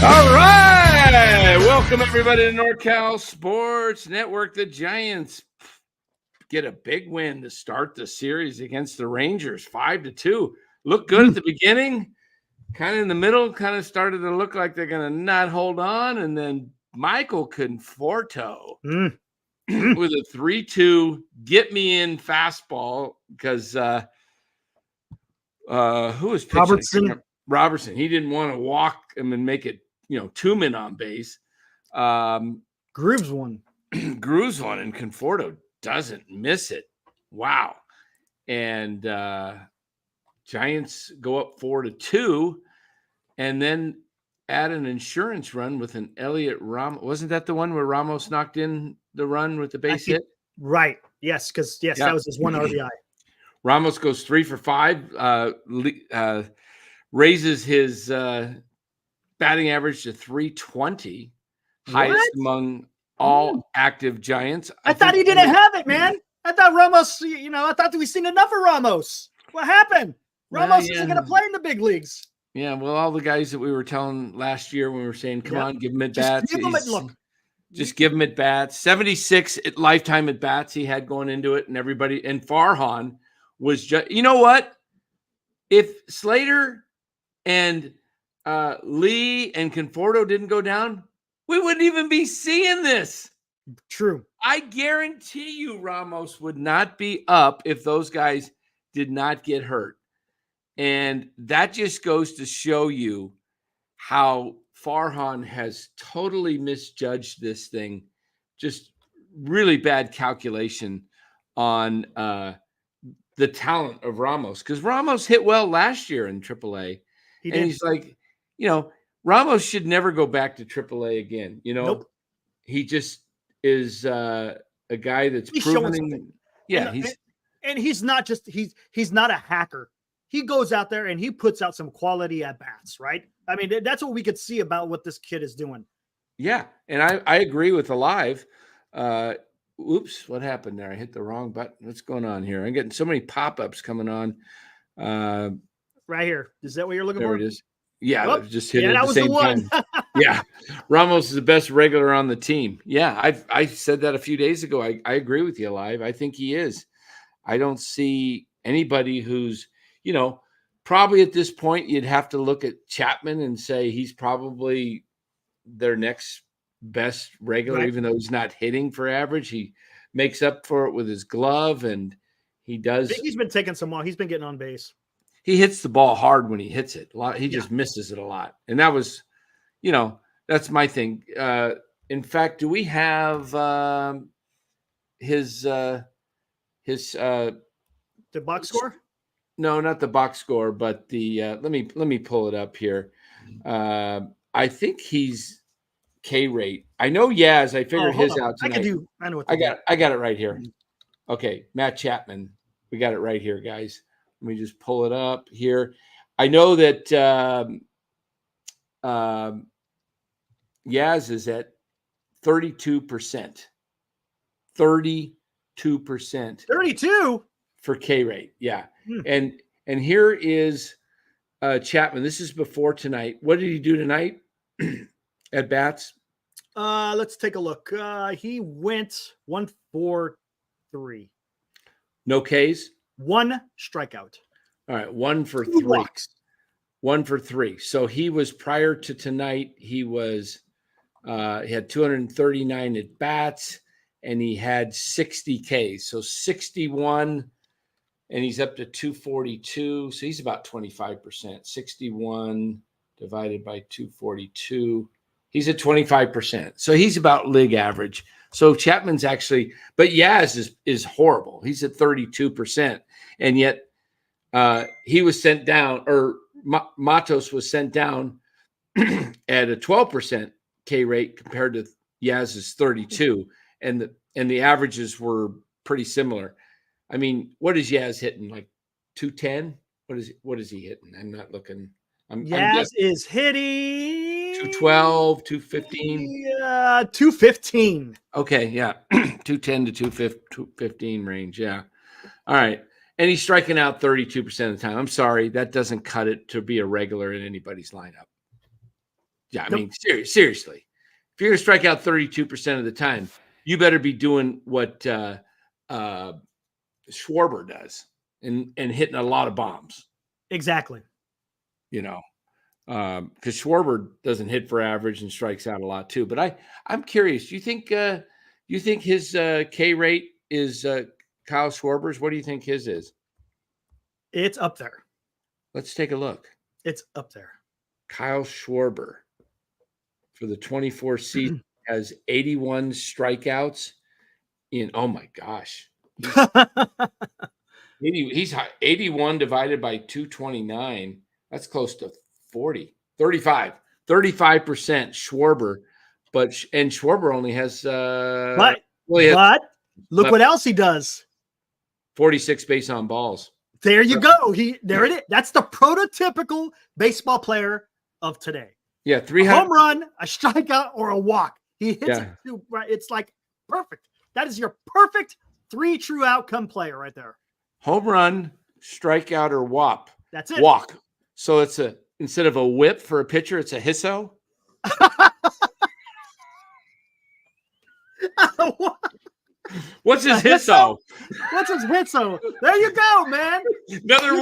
All right. Welcome, everybody, to NorCal Sports Network. The Giants get a big win to start the series against the Rangers, 5-2. Looked good at the beginning, kind of in the middle, kind of started to look like they're going to not hold on. And then Michael Conforto with a 3-2 get-me-in fastball because who was pitching? Robertson. He didn't want to walk him and make it, 2 men on base. Grooves one. And Conforto doesn't miss it. Wow. And Giants go up 4-2 and then add an insurance run with an Elliott Ramos. Wasn't that the one where Ramos knocked in the run with the base hit? Right. Yes, because that was his one RBI. Ramos goes 3 for 5, raises his batting average to 320, highest among all active Giants. I thought he didn't have it, man. I thought Ramos, I thought that we've seen enough of Ramos. What happened? Ramos isn't going to play in the big leagues. Yeah, well, all the guys that we were telling last year when we were saying, come on, give him at bats. Just give him at bats. 76 lifetime at bats he had going into it, and everybody. And Farhan was just, you know what? If Slater and Lee and Conforto didn't go down, we wouldn't even be seeing this. True. I guarantee you Ramos would not be up if those guys did not get hurt. And that just goes to show you how Farhan has totally misjudged this thing. Just really bad calculation on the talent of Ramos. Because Ramos hit well last year in AAA. He's like, Ramos should never go back to AAA again. Nope. He just is a guy that's proven. Yeah, he's not just he's not a hacker. He goes out there and he puts out some quality at bats, right? I mean, that's what we could see about what this kid is doing. Yeah, and I agree with Alive. Oops, what happened there? I hit the wrong button. What's going on here? I'm getting so many pop-ups coming on. Right here. Is that what you're looking for? There it is. Yeah, just hit it at the same time. Yeah, Ramos is the best regular on the team. Yeah, I said that a few days ago. I agree with you, Alive. I think he is. I don't see anybody who's, probably at this point you'd have to look at Chapman and say he's probably their next best regular, even though he's not hitting for average. He makes up for it with his glove, and he does. I think he's been taking some while. He's been getting on base. He hits the ball hard when he hits it. He just misses it a lot. And that was, that's my thing. In fact, do we have his the box score? No, not the box score, but the let me pull it up here. I think he's K rate. I know Yaz. I figured his out tonight. I know what I got it right here. Okay, Matt Chapman. We got it right here, guys. Let me just pull it up here. I know that Yaz is at 32%. 32%. 32 for K rate. Yeah. And here is Chapman. This is before tonight. What did he do tonight at bats? Let's take a look. He went 1 for 3. No Ks? 1 strikeout. All right, 1 for 2 3. blocks. 1 for 3. So he was, prior to tonight, he had 239 at bats and he had 60 Ks. So 61, and he's up to 242. So he's about 25%. 61 divided by 242. He's at 25%. So he's about league average. So Chapman's actually, but Yaz is horrible. He's at 32%. And yet he was sent down, or Matos was sent down at a 12% K rate compared to Yaz's 32. And the averages were pretty similar. I mean, what is Yaz hitting? Like 210? What is he hitting? I'm not looking. Yaz is hitting 212, 215. 215. Okay, yeah. 210 to 215 range. Yeah. All right. And he's striking out 32% of the time. I'm sorry, that doesn't cut it to be a regular in anybody's lineup. Yeah, I mean, seriously, if you're going to strike out 32% of the time, you better be doing what Schwarber does and hitting a lot of bombs. Exactly. Because Schwarber doesn't hit for average and strikes out a lot too. But I'm curious. Do you think his K rate is Kyle Schwarber's? What do you think his is? It's up there. Let's take a look. It's up there. Kyle Schwarber for the 24 season has 81 strikeouts in, oh my gosh. He's 81 divided by 229. That's close to 35% Schwarber, and Schwarber only has but look what else he does. 46 base on balls. There you go. There it is. That's the prototypical baseball player of today. Yeah, 300 home run, a strikeout, or a walk. He hits it too, right. It's like perfect. That is your perfect 3 true outcome player right there. Home run, strikeout, or WOP. That's it. Walk. So it's instead of a whip for a pitcher, it's a hisso. What's his hisso? What's his hisso? There you go, man. Another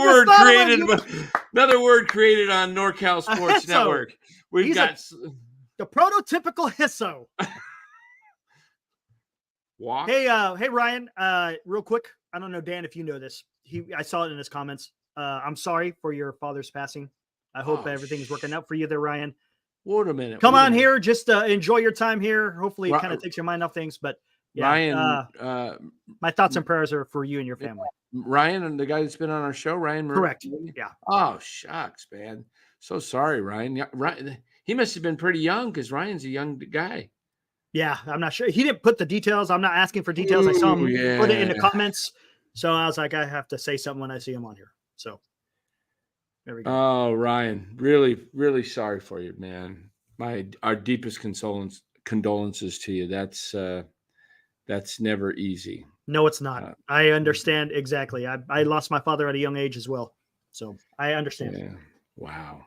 word created on NorCal Sports Network. We've got the prototypical hisso. Walk. Hey, Ryan. Real quick. I don't know, Dan, if you know this. I saw it in his comments. I'm sorry for your father's passing. I hope everything's working out for you there, Ryan. Wait a minute. Come on here. Just enjoy your time here. Hopefully it kind of takes your mind off things. But yeah, Ryan, my thoughts and prayers are for you and your family. Ryan, and the guy that's been on our show, Ryan. Correct. Yeah. Oh, shucks, man. So sorry, Ryan. Yeah, Ryan, he must have been pretty young because Ryan's a young guy. Yeah, I'm not sure. He didn't put the details. I'm not asking for details. I saw him put it in the comments. So I was like, I have to say something when I see him on here. So there we go. Oh, Ryan, really, really sorry for you, man. Our deepest condolences to you. That's never easy. No, it's not. I understand exactly. I lost my father at a young age as well. So I understand. Yeah. Wow.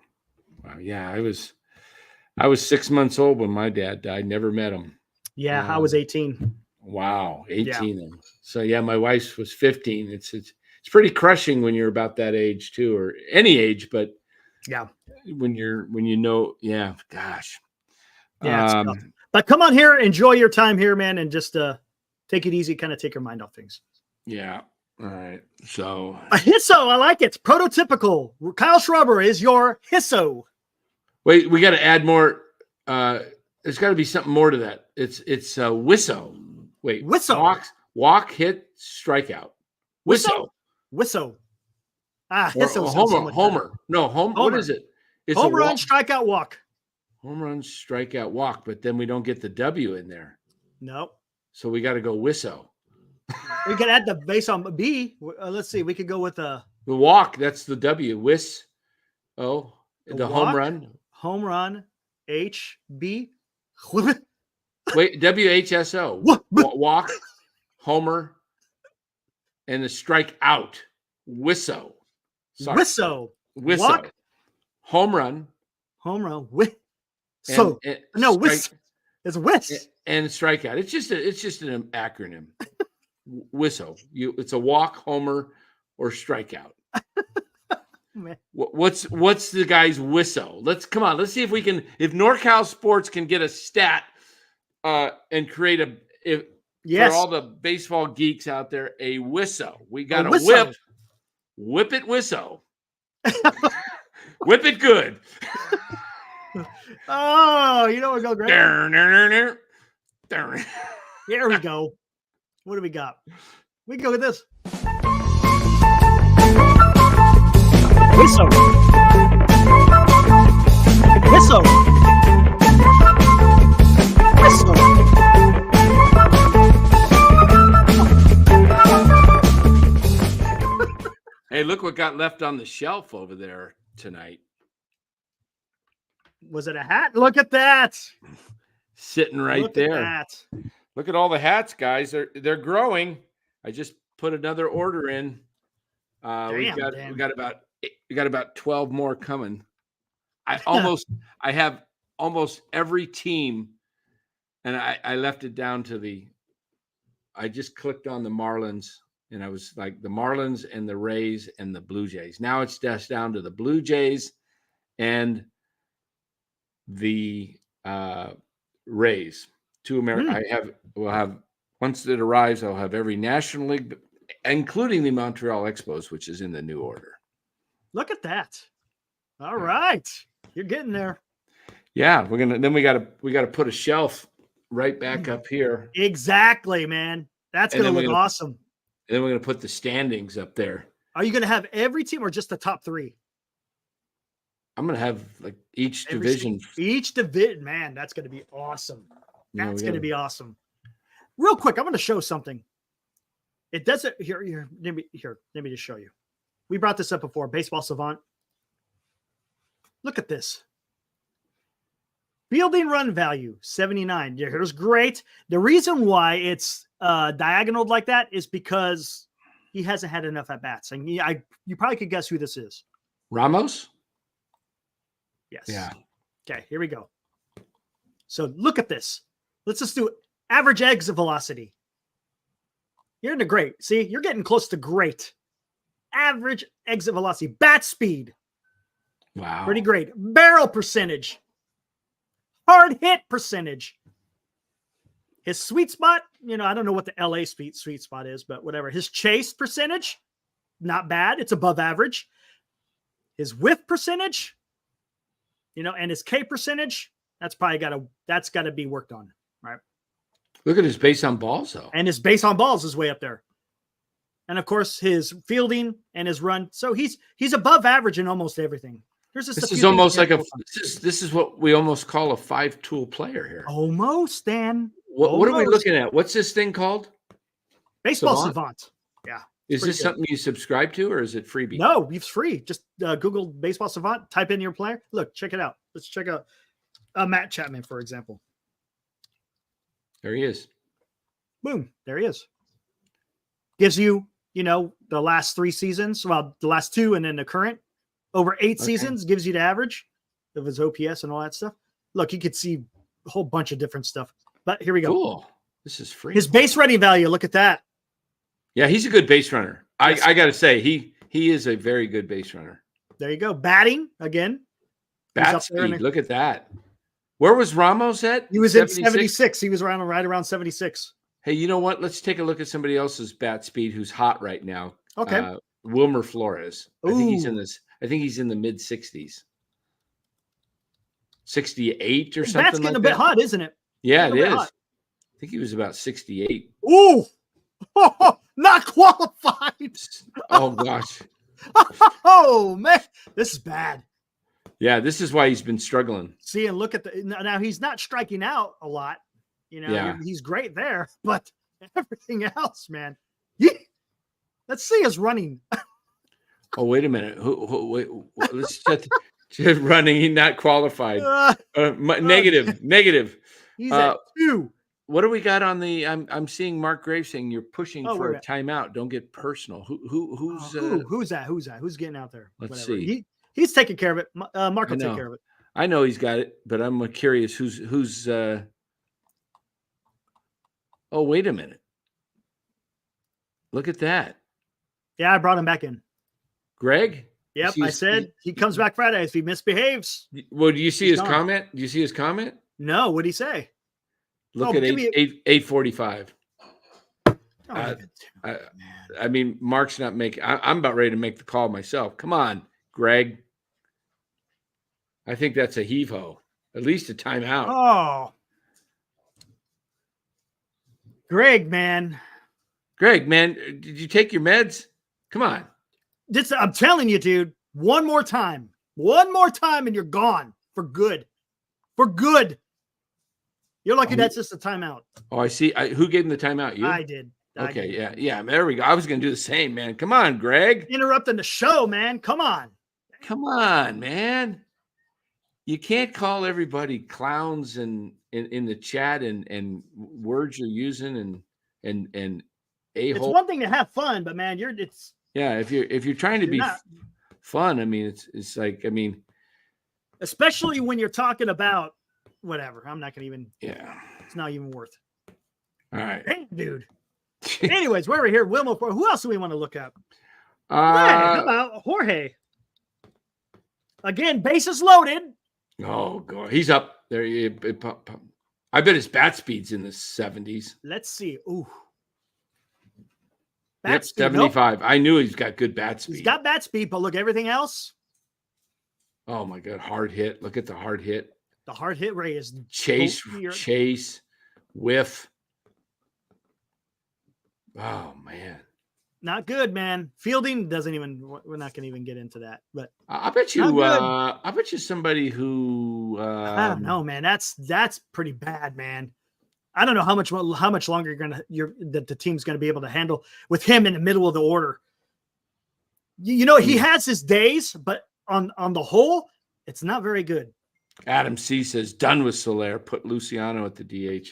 Yeah, I was 6 months old when my dad died. Never met him. Yeah, I was 18. Wow, 18. Yeah. So yeah, my wife was 15. It's pretty crushing when you're about that age too, or any age, but yeah, when you know, yeah, gosh. Yeah, but come on here, enjoy your time here, man, and just take it easy, kind of take your mind off things. Yeah. All right. So a hisso, I like it. Prototypical. Kyle Schwarber is your hisso. Wait, we got to add more. There's got to be something more to that. It's Wisso. Wait, Wisso. Walk, hit, strikeout. Wisso. Ah, hisso. Homer. No, Homer. What is it? It's home run, strikeout, walk. Home run, strikeout, walk. But then we don't get the W in there. Nope. So we got to go Wisso. We could add the base on B. Let's see. We could go with the walk. That's the W. Wiss. Oh, the walk, home run. Home run. HB. Wait, WHSO. Walk, homer, and the strike out. Wisso. Wisso. Walk, home run. So no, Wiss. It's Wiss. And strikeout. It's just an acronym. Wisso. It's a walk, homer, or strikeout. What's the guy's Wisso? Let's see if we can. If NorCal Sports can get a stat and create for all the baseball geeks out there, a Wisso. We got a whip it Wisso. Whip it good. Oh, you know what go great. Here we go. What do we got? We can go with this. Wisso. Hey, look what got left on the shelf over there tonight. Was it a hat? Look at that. Sitting right there. Look at all the hats, guys. They're growing. I just put another order in. We got about 12 more coming. I have almost every team, and I left it down to I just clicked on the Marlins, and I was like the Marlins and the Rays and the Blue Jays. Now it's just down to the Blue Jays and the Rays. We'll have once it arrives, I'll have every National League, including the Montreal Expos, which is in the new order. Look at that. All right. You're getting there. Yeah, we gotta put a shelf right back up here. Exactly, man. That's gonna look awesome. And then we're gonna put the standings up there. Are you gonna have every team or just the top 3? I'm gonna have like each division. Each division, man. That's gonna be awesome. That's gonna be awesome. Real quick, I'm gonna show something. It doesn't here. Let me just show you. We brought this up before. Baseball Savant. Look at this. Fielding run value, 79. Here's great. The reason why it's diagonal like that is because he hasn't had enough at bats. And you probably could guess who this is. Ramos? Yes. Yeah. Okay, here we go. So look at this. Let's just do average exit velocity. You're into great. See, you're getting close to great. Average exit velocity. Bat speed. Wow. Pretty great. Barrel percentage. Hard hit percentage. His sweet spot, I don't know what the LA sweet spot is, but whatever. His chase percentage, not bad. It's above average. His whiff percentage, and his K percentage, that's got to be worked on, right? Look at his base on balls, though. And his base on balls is way up there. And of course, his fielding and his run. So he's above average in almost everything. This is almost like this is what we almost call a 5-tool player here. Almost, Dan. What are we looking at? What's this thing called? Baseball Savant. Yeah. Is this something you subscribe to, or is it freebie? No, it's free. Just Google Baseball Savant, type in your player. Look, check it out. Let's check out Matt Chapman, for example. There he is. Boom. There he is. Gives you, the last 3 seasons. Well, the last 2 and then the current. Over 8 seasons gives you the average of his OPS and all that stuff. Look, you could see a whole bunch of different stuff. But here we go. Cool. This is free. His base running value. Look at that. Yeah, he's a good base runner. Yes. I got to say, he is a very good base runner. There you go. Batting again. Bat speed. Look at that. Where was Ramos at? He was 76? At 76. He was right around 76. Hey, you know what? Let's take a look at somebody else's bat speed who's hot right now. Okay. Wilmer Flores. I think he's in the mid 60s. 68 or something That's getting a bit hot, isn't it? Yeah, it is. Hot. I think he was about 68. Ooh. Not qualified. Oh, gosh. Oh, man. This is bad. Yeah, this is why he's been struggling. See, and look at now he's not striking out a lot. He's great there, but everything else, man. Yeah. Let's see his running. Oh, wait a minute. Wait, let's just running. He's not qualified. Negative. He's at 2. What do we got on the? I'm seeing Mark Graves saying you're pushing for a timeout. Don't get personal. Who's that? Who's getting out there? Let's see. He's taking care of it. Mark will take care of it. I know he's got it, but I'm curious who's. Oh, wait a minute. Look at that. Yeah, I brought him back in. Greg? Yep, I said he comes back Friday if he misbehaves. Well, do you see his comment? Do you see his comment? No, what'd he say? Look at 8:45. I mean, Mark's not making. I'm about ready to make the call myself. Come on, Greg. I think that's a heave-ho. At least a timeout. Oh. Greg, man, did you take your meds? Come on. I'm telling you, dude, one more time, and you're gone for good. You're lucky that's just a timeout. Oh, I see. Who gave him the timeout? You? I did. Okay, yeah. There we go. I was going to do the same, man. Come on, Greg. Interrupting the show, man. Come on, man. You can't call everybody clowns and in the chat and words you're using and a-hole. It's one thing to have fun, but man, if you're trying to be fun, I mean, it's like, I mean, especially when you're talking about whatever. I'm not going to even. Yeah. It's not even worth. All right. Hey, dude. Anyways, while we're here, Wilmo, who else do we want to look up? Hey, how Uh, about Jorge? Again, bases loaded. oh, God. He's up there. I bet his bat speed's in the 70s. Let's see. Ooh. Yep, Bat speed, 75. I knew he's got good bat speed. He's got bat speed, but look, everything else. Oh, my God. Hard hit. Look at the hard hit. The hard hit rate is Chase, whiff. Oh, man. not good, man. Fielding doesn't even. We're not going to even get into that. But I bet you. I bet you somebody who. I don't know, man. That's pretty bad, man. I don't know how much longer the team's going to be able to handle with him in the middle of the order. You know, he has his days, but on the whole, it's not very good. Adam C says done with Soler. Put Luciano at the DH.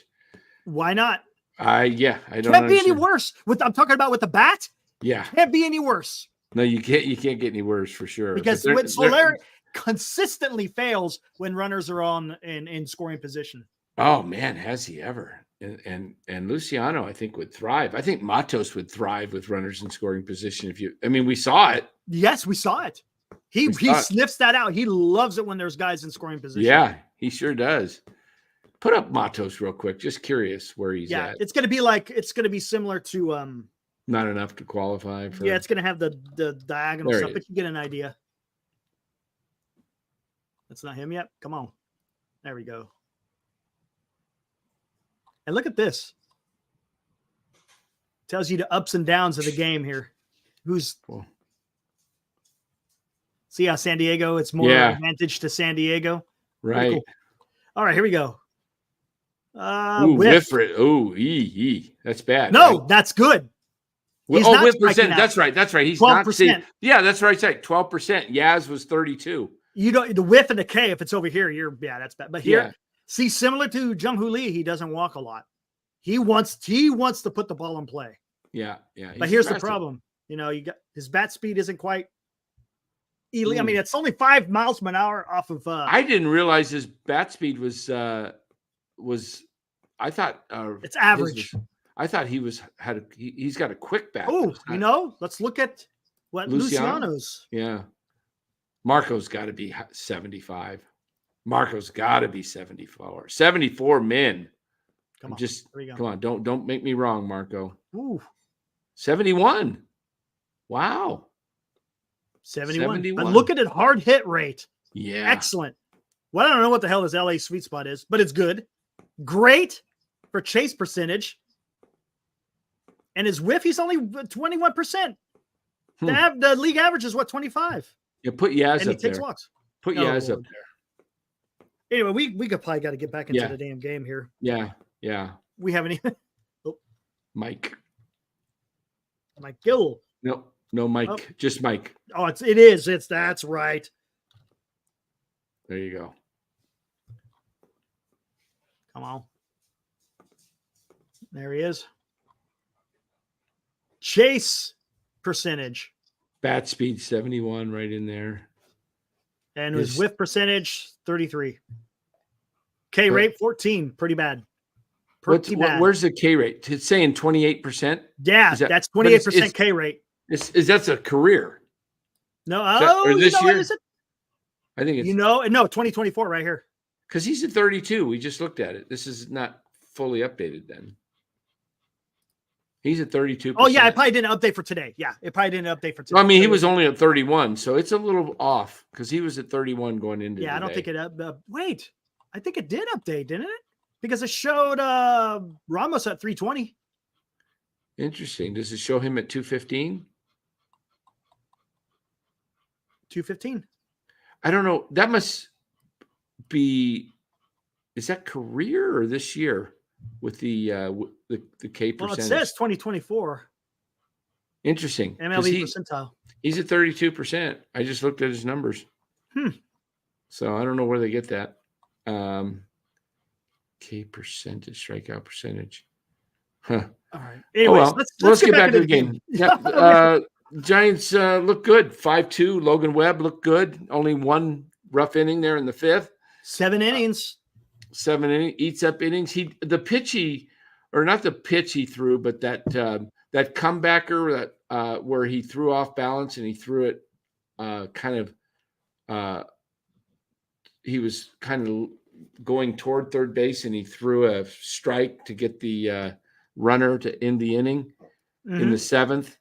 Why not? I don't. Can't be any worse. I'm talking about with the bat. Yeah. Can't be any worse. No, you can't. You can't get any worse for sure. Because when Soler consistently fails when runners are in scoring position. Oh man, has he ever? And Luciano, I think, would thrive. I think Matos would thrive with runners in scoring position. We saw it. Yes, we saw it. He sniffs that out. He loves it when there's guys in scoring position. Yeah, he sure does. Put up Matos real quick. Just curious where he's at. It's gonna be similar to not enough to qualify for. Yeah, it's gonna have the diagonal stuff, but you get an idea. That's not him yet. Come on. There we go. And look at this. Tells you the ups and downs of the game here. Who's cool. See how San Diego, it's more advantage to San Diego. Right. Cool. All right, here we go. Whiff. Ooh, that's bad. No, right? That's good. Whiff percent. That's right. He's 12%. not. Yeah, that's right. 12%. Yaz was 32. You know the whiff and the K. If it's over here, that's bad. But here, see, similar to Jung-Hoo Lee, he doesn't walk a lot. He wants to put the ball in play. Yeah. But here's the problem. You know, you got his bat speed isn't quite elite. I mean, it's only 5 miles per hour off of. I didn't realize his bat speed was. I thought it's average. I thought he's got a quick bat. Oh, let's look at what Luciano's. Yeah. Marco's got to be 75. Marco's got to be 74. 74 min. Come on. Don't make me wrong, Marco. Ooh. 71. Wow. 71. But look at it, hard hit rate. Yeah. Excellent. Well, I don't know what the hell his LA sweet spot is, but it's good. Great for chase percentage. And his whiff, he's only 21%. The league average is 25. Yeah, put Yaz and up he takes there. walks. Put Yaz up there. Anyway, we could probably got to get back into the damn game here. Yeah. We haven't even. Mike Gill. No, Mike. Just Mike. Oh, it is. That's right. There you go. Come on. There he is. Chase percentage. Bat speed 71 right in there. And his whiff percentage 33. K rate 14. Pretty bad. Where's the K rate? It's saying 28%. Yeah, that's 28% K rate. That's a career. No, or this year? I think it's no, 2024 right here. Because he's at 32. We just looked at it. This is not fully updated then. He's at 32%. Oh, yeah, it probably didn't update for today. Yeah, it probably didn't update for today. Well, I mean, he was only at 31, so it's a little off because he was at 31 going into I don't today. think it wait, I think it did update, didn't it? Because it showed Ramos at 320. Interesting. Does it show him at 215? 215. I don't know. That must be, is that career or this year with the K percentage? Well, it says 2024. Interesting. MLB percentile. He's at 32%. I just looked at his numbers. So I don't know where they get that. K percentage, strikeout percentage. Huh. All right. Anyways, let's get back to the game. Yeah. Giants look good. 5-2. Logan Webb looked good. Only one rough inning there in the fifth. 7 innings. 7 innings, eats up innings. The pitch he, or not the pitch he threw, but that comebacker that where he threw off balance and he threw it he was kind of going toward third base and he threw a strike to get the runner to end the inning in the 7th.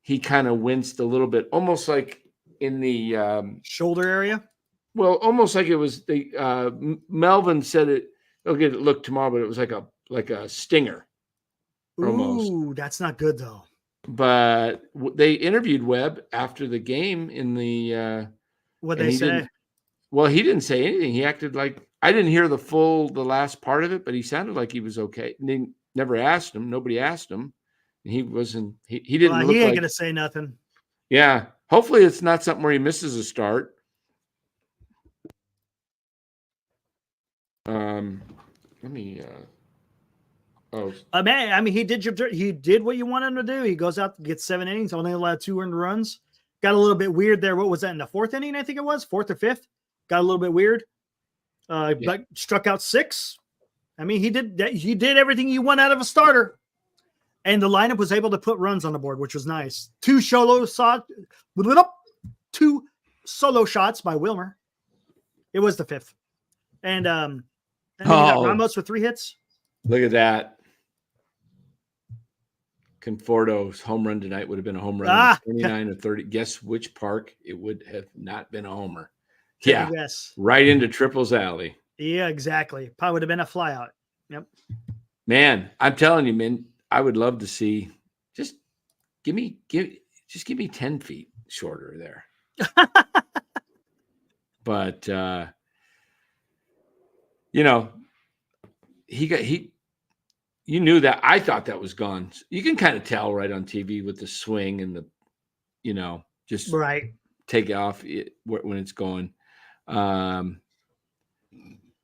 He kind of winced a little bit, almost like in the shoulder area. Well, almost like it was Melvin said it. He'll get it looked tomorrow, but it was like a stinger. Almost. Ooh, that's not good though. But they interviewed Webb after the game in the. What'd they say? He didn't say anything. He acted like I didn't hear the last part of it, but he sounded like he was okay. And they never asked him. Nobody asked him. And he wasn't. He didn't. Look he ain't like, gonna say nothing. Yeah. Hopefully, it's not something where he misses a start. Let me. Man, I mean, he did what you wanted him to do. He goes out, gets 7 innings, only allowed 2 earned runs. Got a little bit weird there. What was that in the 4th inning? I think it was 4th or 5th. Got a little bit weird. But struck out 6. I mean, he did everything you want out of a starter, and the lineup was able to put runs on the board, which was nice. 2 solo shots by Wilmer. It was the 5th, and then you got Ramos with 3 hits. Look at that. Conforto's home run tonight would have been a home run. 29 or 30. Guess which park it would have not been a homer. Yeah. Yes. Right into Triple's alley. Yeah, exactly. Probably would have been a flyout. Yep. Man, I'm telling you, man, I would love to see just give me 10 feet shorter there. But you knew that. I thought that was gone. You can kind of tell right on TV with the swing and the, just right. Take it off when it's going.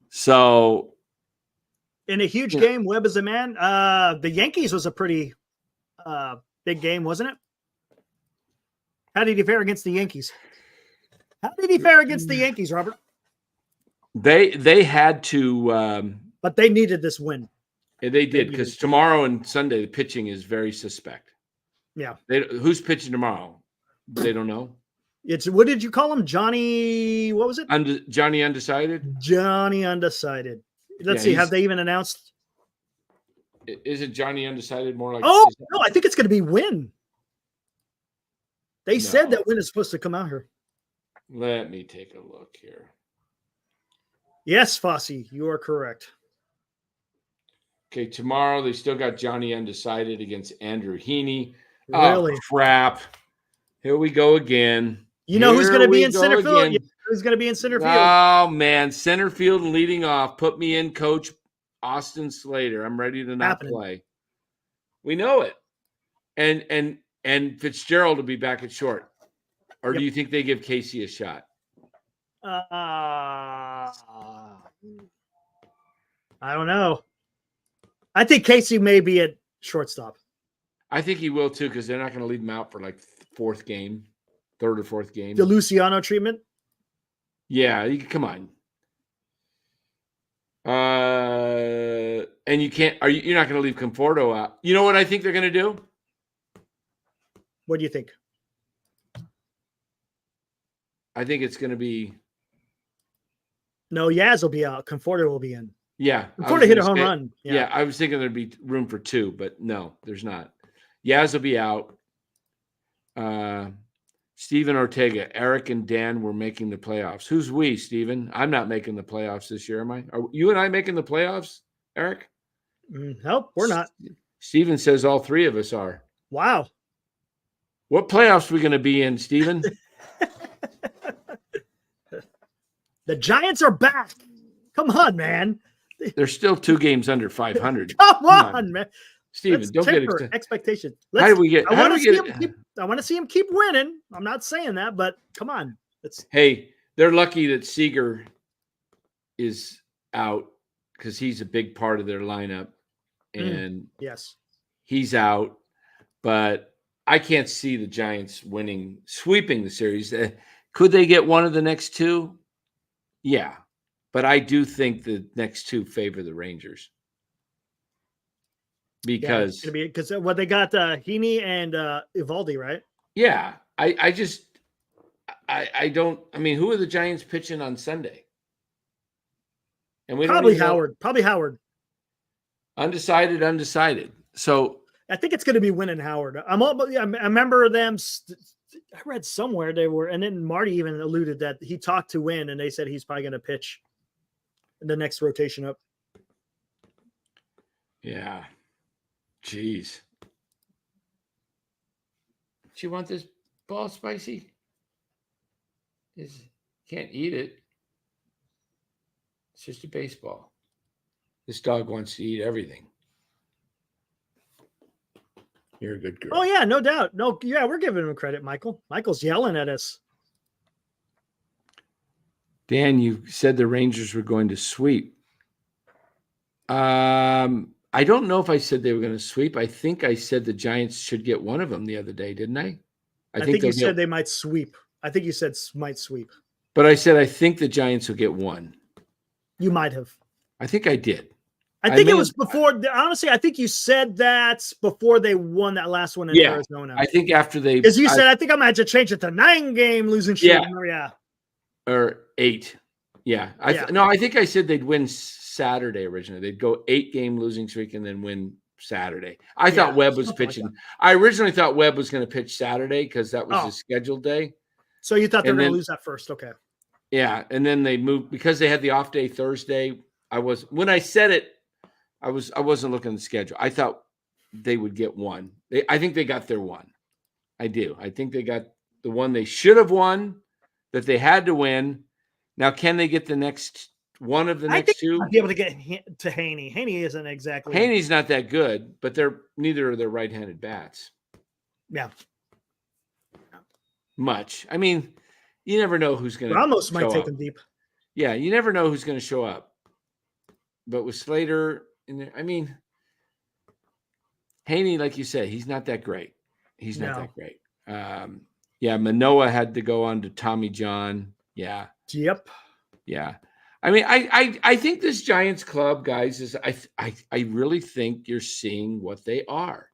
So in a huge game, Webb is a man. The Yankees was a pretty big game, wasn't it? How did he fare against the Yankees? Robert? They had to, but they needed this win. They did, because tomorrow and Sunday the pitching is very suspect. Yeah. Who's pitching tomorrow? They don't know. What did you call him? Johnny, what was it? Johnny Undecided? Johnny Undecided. Let's see. Have they even announced? Is it Johnny Undecided more like? Oh, no, I think it's going to be Win. They said that Win is supposed to come out here. Let me take a look here. Yes, Fosse, you are correct. Okay, tomorrow they still got Johnny Undecided against Andrew Heaney. Really? Oh, crap. Here we go again. You know who's going to be in center field? Who's going to be in center field? Oh, man. Center field and leading off. Put me in, Coach Austin Slater. I'm ready to not play. We know it. And Fitzgerald will be back at short. Or do you think they give Casey a shot? I don't know. I think Casey may be at shortstop. I think he will too, because they're not going to leave him out for like third or fourth game. The Luciano treatment? Yeah, come on. And you can't. You're not going to leave Conforto out. You know what I think they're going to do? What do you think? I think it's going to be. No, Yaz will be out. Conforto will be in. Yeah. Conforto hit a home run. Yeah, I was thinking there'd be room for 2, but no, there's not. Yaz will be out. Steven Ortega, Eric, and Dan were making the playoffs. Who's we, Steven? I'm not making the playoffs this year, am I? Are you and I making the playoffs, Eric? Nope, we're not. Steven says all 3 of us are. Wow. What playoffs are we going to be in, Steven? The Giants are back. Come on, man. They're still 2 games under 500. Come on, man. Steven, don't get expectations. How do we get? I want to see him keep winning. I'm not saying that, but come on. Hey, they're lucky that Seager is out, because he's a big part of their lineup, and yes, he's out. But I can't see the Giants sweeping the series. Could they get one of the next 2? Yeah, But I do think the next two favor the Rangers because it's gonna be because what they got Heaney and Evaldi, right? I don't. I mean, who are the Giants pitching on Sunday? And we Probably don't even Howard. Probably Howard. Undecided. So I think it's going to be Wynn and Howard. I remember them. I read somewhere they were, and then Marty even alluded that he talked to Wynn, and they said he's probably going to pitch in the next rotation up. Yeah. Jeez. Do you want this ball spicy? Can't eat it. It's just a baseball. This dog wants to eat everything. You're a good girl. Oh, yeah, no doubt. No, yeah, we're giving him credit, Michael. Michael's yelling at us. Dan, you said the Rangers were going to sweep. I don't know if I said they were going to sweep. I think I said the Giants should get one of them the other day, didn't I? I think you said they might sweep. I think you said might sweep. But I said I think the Giants will get one. You might have. I think I did. I think it was before. Honestly, I think you said that before they won that last one in Arizona. I think after they, because you said I think I might have to change it to 9-game losing streak. Yeah, or 8. Yeah, I think I said they'd win Saturday originally. They'd go 8-game losing streak and then win Saturday. I thought Webb was pitching. Like I originally thought Webb was going to pitch Saturday because that was his scheduled day. So you thought they were going to lose that first? Okay. Yeah, and then they moved because they had the off day Thursday. When I said it. I wasn't looking at the schedule. I thought they would get one. I think they got their one. I do. I think they got the one they should have won, that they had to win. Now, can they get the next one of the next two? I'd be able to get to Heaney. Heaney isn't exactly. Haney's not that good, but neither are their right-handed bats. Yeah. Much. I mean, you never know who's going to. Ramos might take them deep. Yeah, you never know who's going to show up. But with Slater. I mean, Haney, like you said, he's not that great. He's not that great. Manoah had to go on to Tommy John. Yeah. Yep. Yeah. I mean, I think this Giants club, guys, is I really think you're seeing what they are.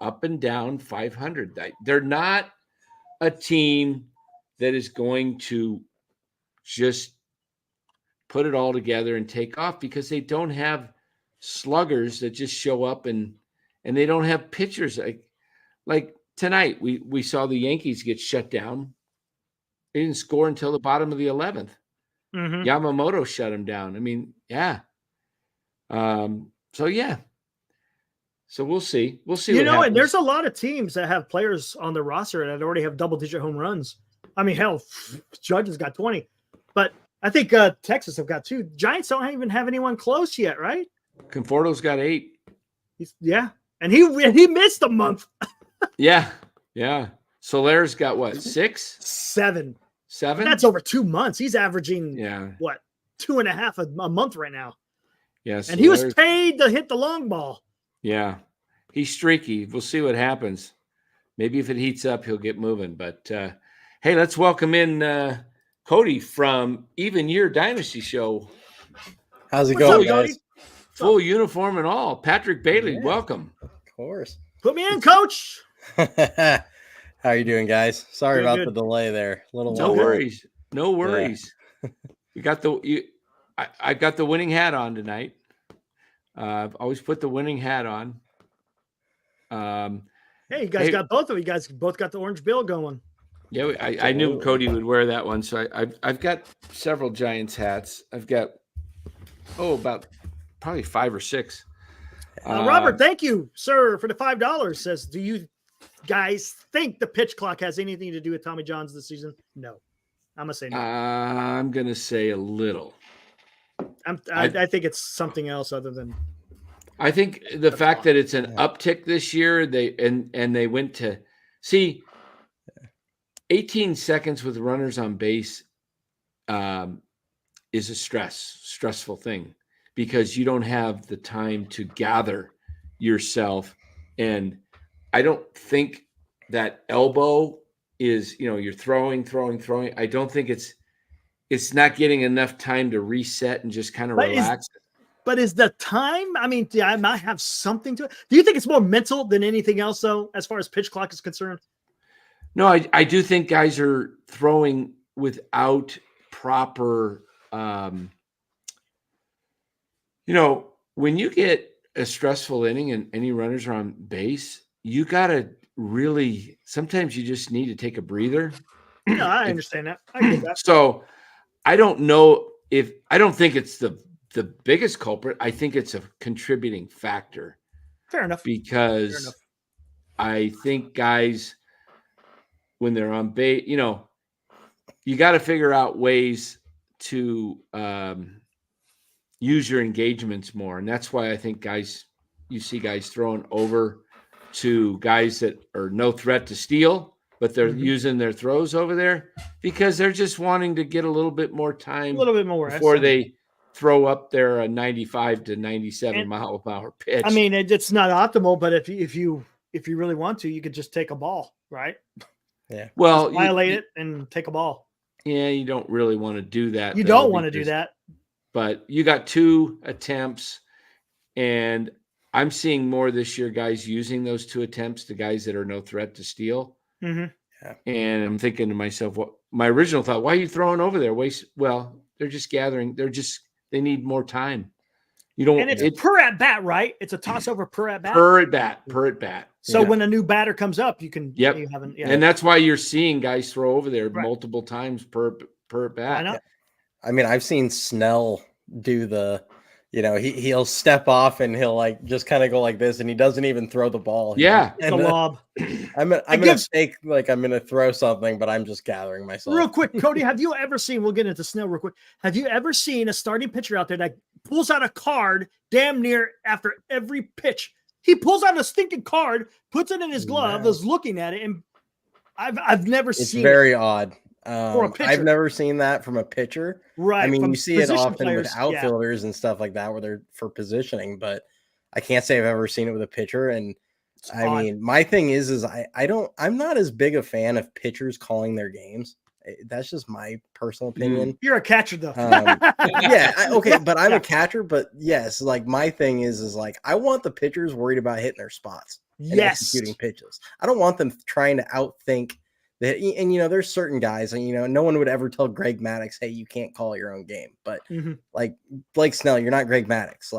Up and down 500. They're not a team that is going to just put it all together and take off because they don't have sluggers that just show up and they don't have pitchers like tonight we saw the Yankees get shut down. They didn't score until the bottom of the 11th. Mm-hmm. Yamamoto shut him down. I mean, yeah. So we'll see. We'll see. And there's a lot of teams that have players on the roster that already have double-digit home runs. I mean, hell, Judge has got 20, but I think Texas have got 2. Giants don't even have anyone close yet, right? Conforto's got 8. And he missed a month. Yeah. Soler's got what? 6? 7. 7? That's over 2 months. He's averaging 2.5 a month right now. Yes. And he was paid to hit the long ball. Yeah. He's streaky. We'll see what happens. Maybe if it heats up, he'll get moving. But hey, let's welcome in Cody from Even Year Dynasty Show. How's it going, guys? Cody? Full uniform and all. Patrick Bailey, welcome. Of course. Put me in, coach. How are you doing, guys? Sorry about the delay there. No worries. No worries. Yeah. I got the winning hat on tonight. I've always put the winning hat on. Hey, you guys got both of you guys both got the orange bill going. Yeah, I knew Cody would wear that one, so I've got several Giants hats. I've got about probably 5 or 6. Robert, thank you, sir, for the $5. Says, do you guys think the pitch clock has anything to do with Tommy John's this season? No, I'm gonna say no. I'm gonna say a little. I think it's something else other than. I think the fact that it's an uptick this year, they went to see 18 seconds with runners on base is a stressful thing because you don't have the time to gather yourself. And I don't think that elbow is, you're throwing. I don't think it's not getting enough time to reset and just kind of relax. But is the time? I mean, I might have something to it. Do you think it's more mental than anything else, though, as far as pitch clock is concerned? No, I do think guys are throwing without proper, when you get a stressful inning and any runners are on base, you got to really, sometimes you just need to take a breather. No, I understand that. I get that. So I don't know I don't think it's the biggest culprit. I think it's a contributing factor. Fair enough. Because I think guys, when they're on base, you got to figure out ways to use your engagements more. And that's why I think you see guys throwing over to guys that are no threat to steal, but they're using their throws over there because they're just wanting to get a little bit more time, a little bit more before they throw up their 95 to 97 mile per hour pitch. I mean, it's not optimal, but if you really want to, you could just take a ball, right? Yeah. Well, just violate it and take a ball. Yeah, you don't really want to do that. You don't want to do that. But you got 2 attempts, and I'm seeing more this year guys using those 2 attempts to guys that are no threat to steal. Mm-hmm. Yeah. And I'm thinking to myself, my original thought, why are you throwing over there? Well, they're just gathering. They need more time. You don't. And it's per at bat, right? It's a toss over per at bat. Per at bat. So when a new batter comes up, you can. Yep. And that's why you're seeing guys throw over there multiple times per at bat. I know. I mean, I've seen Snell do he'll step off and he'll just kind of go like this, and he doesn't even throw the ball. Yeah, it's a lob. I'm gonna fake I'm gonna throw something, but I'm just gathering myself. Real quick, Cody, have you ever seen? We'll get into Snell real quick. Have you ever seen a starting pitcher out there that pulls out a card damn near after every pitch? He pulls out a stinking card, puts it in his glove, is looking at it, and I've never seen. It's very odd. I've never seen that from a pitcher. Right. I mean, you see it often players, with outfielders and stuff like that where they're for positioning, but I can't say I've ever seen it with a pitcher. And I mean, my thing is I'm not as big a fan of pitchers calling their games. That's just my personal opinion. You're a catcher though. Okay. But I'm a catcher, but yes, my thing is I want the pitchers worried about hitting their spots and executing pitches. I don't want them trying to outthink that. And, there's certain guys, and, no one would ever tell Greg Maddux, hey, you can't call your own game. But like Blake Snell, you're not Greg Maddux.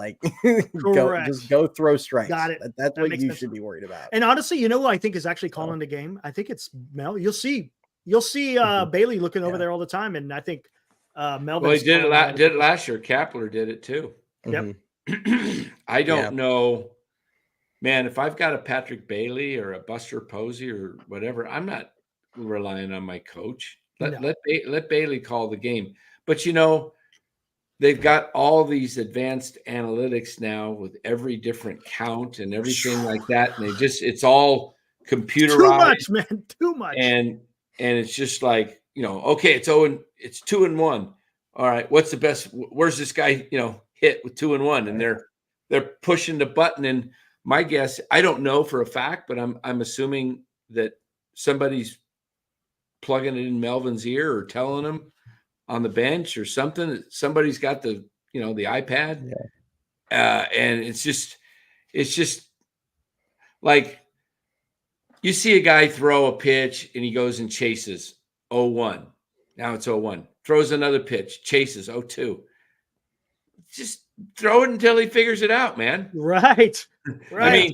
Go throw strikes. Got it. That's what you should be worried about. And honestly, who I think is actually calling the game? I think it's Mel. You'll see Bailey looking over there all the time. And I think Melvin. Well, he did it last year. Kapler did it too. Yep. I don't know, man, if I've got a Patrick Bailey or a Buster Posey or whatever, I'm not relying on my coach. Let Bailey call the game. But they've got all these advanced analytics now with every different count and everything like that, and it's all computerized. Too much, man. Too much. And it's just okay, it's 2-1. All right, what's the best? Where's this guy hit with 2-1? And they're pushing the button. And my guess, I don't know for a fact, but I'm assuming that somebody's plugging it in Melvin's ear or telling him on the bench or something. Somebody's got the iPad. And it's just like you see a guy throw a pitch and he goes and chases 0-1. Now it's 0-1. Throws another pitch, chases 0-2. Just throw it until he figures it out, man. Right. I mean,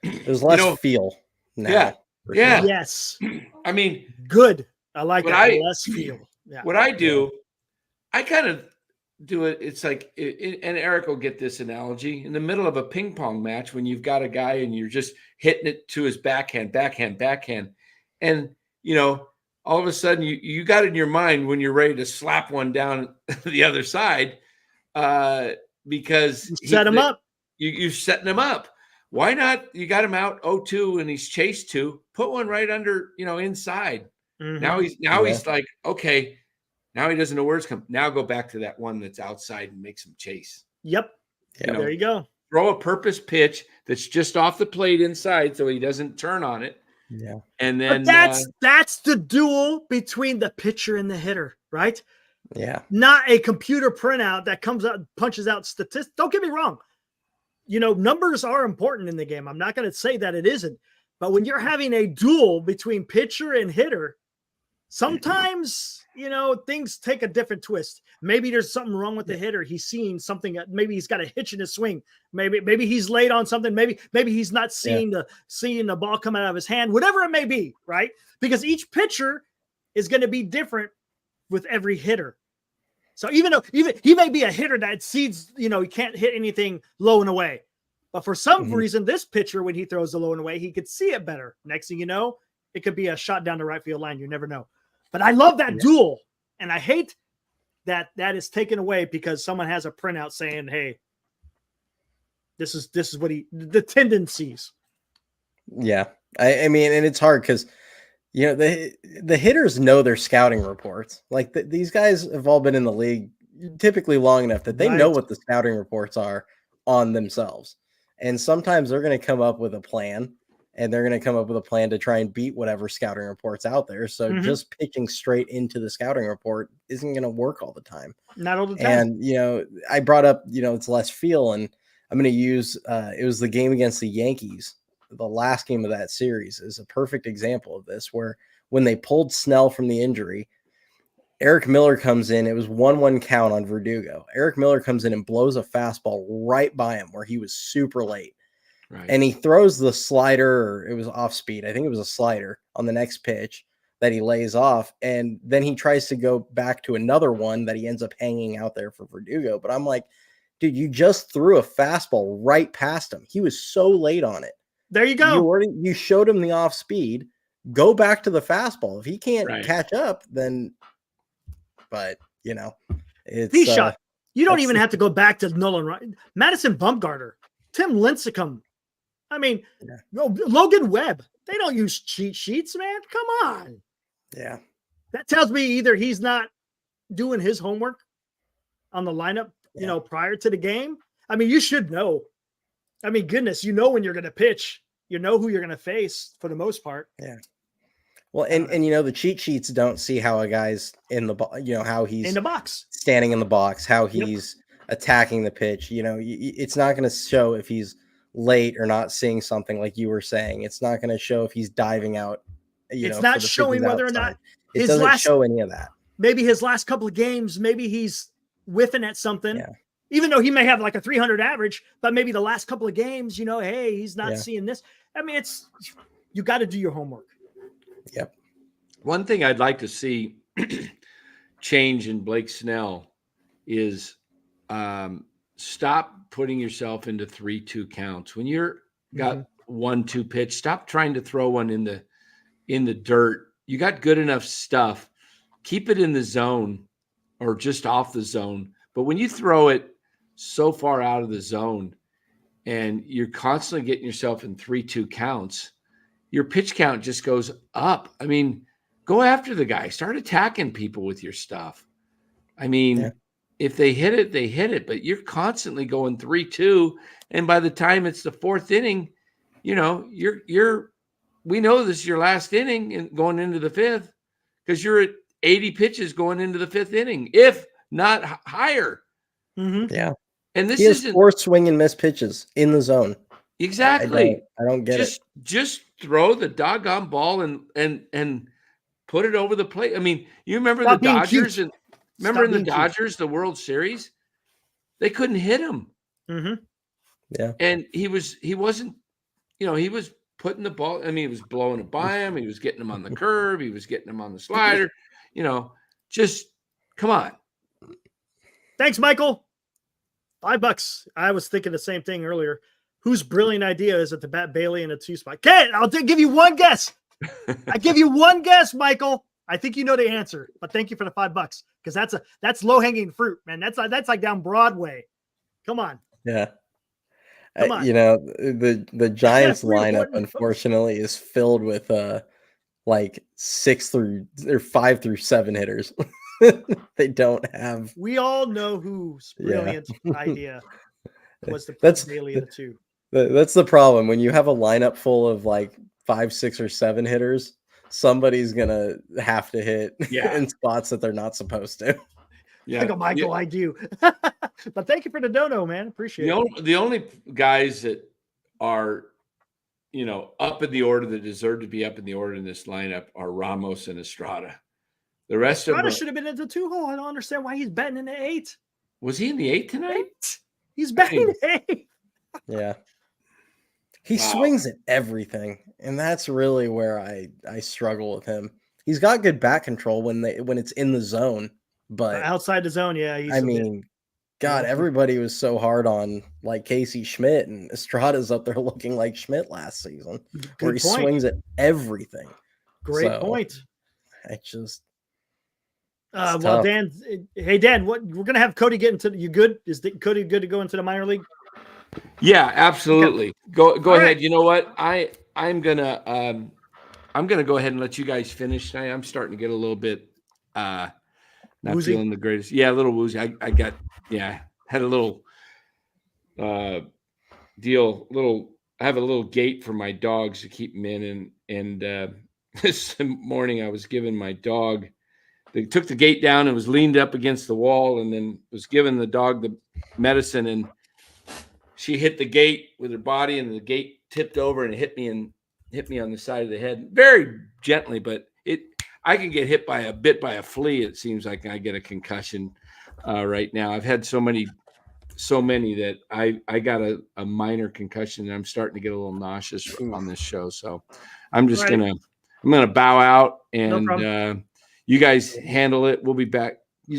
there's less feel now. Yeah. Yeah. Yes. I mean, good. I like that. Less feel. Yeah. What I do, I kind of do it. It's like, and Eric will get this analogy in the middle of a ping pong match when you've got a guy and you're just hitting it to his backhand. And, all of a sudden you got in your mind when you're ready to slap one down the other side because set him up. You're setting him up. Why not? You got him out 0-2 and he's chased 2. Put one right under, inside. Now he's like, okay, now he doesn't know where it's coming. Now go back to that one that's outside and make some chase. Yep. There you go. Throw a purpose pitch that's just off the plate inside so he doesn't turn on it. Yeah. And then but that's the duel between the pitcher and the hitter, right? Yeah. Not a computer printout that comes out, punches out statistics. Don't get me wrong. Numbers are important in the game. I'm not going to say that it isn't. But when you're having a duel between pitcher and hitter, sometimes, things take a different twist. Maybe there's something wrong with the hitter. He's seeing something. Maybe he's got a hitch in his swing. Maybe he's late on something. Maybe he's not seeing the ball come out of his hand, whatever it may be, right? Because each pitcher is going to be different with every hitter. So even he may be a hitter that sees, he can't hit anything low and away. But for some reason, this pitcher, when he throws the low and away, he could see it better. Next thing you know, it could be a shot down the right field line. You never know. But I love that duel. And I hate that is taken away because someone has a printout saying, hey, this is what the tendencies. Yeah. I mean, and it's hard because, the hitters know their scouting reports. Like these guys have all been in the league typically long enough that they know what the scouting reports are on themselves. And sometimes they're going to come up with a plan, and they're going to come up with a plan to try and beat whatever scouting reports out there. So just pitching straight into the scouting report isn't going to work all the time. Not all the time. And, I brought up, it's less feel, and I'm going to use, it was the game against the Yankees. The last game of that series is a perfect example of this, where when they pulled Snell from the injury, Eric Miller comes in. It was 1-1 count on Verdugo. Eric Miller comes in and blows a fastball right by him where he was super late. Right. And he throws the slider, or it was off speed. I think it was a slider on the next pitch that he lays off. And then he tries to go back to another one that he ends up hanging out there for Verdugo. But I'm like, dude, you just threw a fastball right past him. He was so late on it. There you go. You showed him the off speed. Go back to the fastball. If he can't catch up, then, but it's he shot. You don't even have to go back to Nolan Ryan, Madison Bumgarner, Tim Lincecum. I mean, Logan Webb. They don't use cheat sheets, man. Come on. Yeah. That tells me either he's not doing his homework on the lineup, prior to the game. I mean, you should know. I mean, goodness, when you're going to pitch, who you're going to face for the most part. Yeah. Well, and the cheat sheets don't see how a guy's in the how he's in the box, standing in the box, how he's attacking the pitch. It's not going to show if he's late or not seeing something, like you were saying. It's not going to show if he's diving out. It's not showing whether or not it doesn't show any of that. Maybe his last couple of games, maybe he's whiffing at something. Yeah. Even though he may have like a 300 average, but maybe the last couple of games, hey, he's not seeing this. I mean, you got to do your homework. Yep. One thing I'd like to see change in Blake Snell is stop putting yourself into 3-2 counts. When you're got 1-2 pitch, stop trying to throw one in the dirt. You got good enough stuff. Keep it in the zone or just off the zone. But when you throw it so far out of the zone and you're constantly getting yourself in 3-2 counts, your pitch count just goes up. I mean, go after the guy. Start attacking people with your stuff. I mean, if they hit it, they hit it. But you're constantly going 3-2, and by the time it's the fourth inning, we know this is your last inning and going into the fifth, because you're at 80 pitches going into the fifth inning, if not higher. Mm-hmm. Yeah. And this is 4 swing and miss pitches in the zone. Exactly. I don't get it. Just throw the doggone ball and put it over the plate. I mean, you remember the Dodgers in the Dodgers, the World Series, they couldn't hit him. Mm-hmm. Yeah. And he wasn't, he was putting the ball. I mean, he was blowing it by him. He was getting him on the curve. He was getting him on the slider. Just come on. Thanks, Michael. $5. I was thinking the same thing earlier. Whose brilliant idea is it to bat Bailey in a 2 spot? Okay, I'll give you one guess. I give you one guess, Michael. I think you know the answer, but thank you for the $5 because that's low hanging fruit, man. That's like down Broadway. Come on. Yeah. Come on. The Giants lineup unfortunately is filled with like 5 through 7 hitters. They don't have. We all know whose brilliant idea was to put Bailey in a 2. That's the problem. When you have a lineup full of like 5, 6, or 7 hitters, somebody's gonna have to hit in spots that they're not supposed to. Yeah. I go, Michael, I do. But thank you for the dono, man. Appreciate it. The only guys that are, up in the order that deserve to be up in the order in this lineup are Ramos and Estrada. The rest of Estrada them should have been in the 2-hole. I don't understand why he's betting in the 8. was he in the 8 tonight? 8. He's betting 8. Yeah. He Wow. swings at everything, and that's really where I struggle with him. He's got good back control when it's in the zone, but Outside the zone, yeah. He's I mean, God, everybody was so hard on like Casey Schmidt, and Estrada's up there looking like Schmidt last season, where he swings at everything. Great point. I just well, tough. Dan, hey Dan, what we're gonna have Cody get into? You good? Is Cody good to go into the minor league? Yeah, absolutely. Okay. Go All ahead. right. You know what? I'm gonna go ahead and let you guys finish. I'm starting to get a little bit not woozy? feeling the greatest. Yeah, a little woozy. I had a little deal. I have a little gate for my dogs to keep them in, and this morning I was giving my dog. They took the gate down and was leaned up against the wall, and then was giving the dog the medicine, and she hit the gate with her body, and the gate tipped over and hit me on the side of the head, very gently. But I can get hit by a flea. It seems like I get a concussion right now. I've had so many that I got a minor concussion, and I'm starting to get a little nauseous on this show. So I'm just gonna bow out, and you guys handle it. We'll be back. You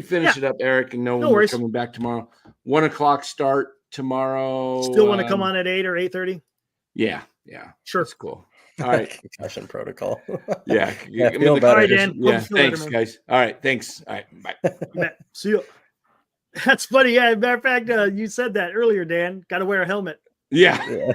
finish it up, Eric, and no we're coming back tomorrow. 1:00 start tomorrow. Still want to come on at 8 or 8:30? Yeah, sure. That's cool. All right, concussion protocol. Yeah, feel better. All right, Dan. Yeah, thanks, guys. All right, thanks. All right, bye. See you. That's funny. Yeah, matter of fact, you said that earlier, Dan. Got to wear a helmet. Yeah.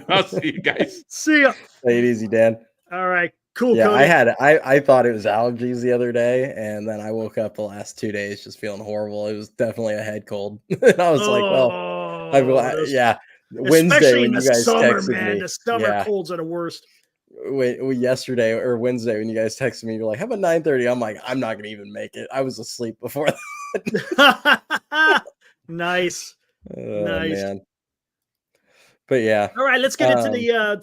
I'll see you guys. See ya. Take it easy, Dan. All right. Cool. Yeah, Cody. I thought it was allergies the other day, and then I woke up the last 2 days just feeling horrible. It was definitely a head cold. And I was like, well, yeah. Wednesday when you guys texted me. The summer colds are the worst. Yesterday or Wednesday when you guys texted me, you're like, how about 9:30? I'm like, I'm not gonna even make it. I was asleep before that. Nice. Nice. Man. But yeah. All right, let's get into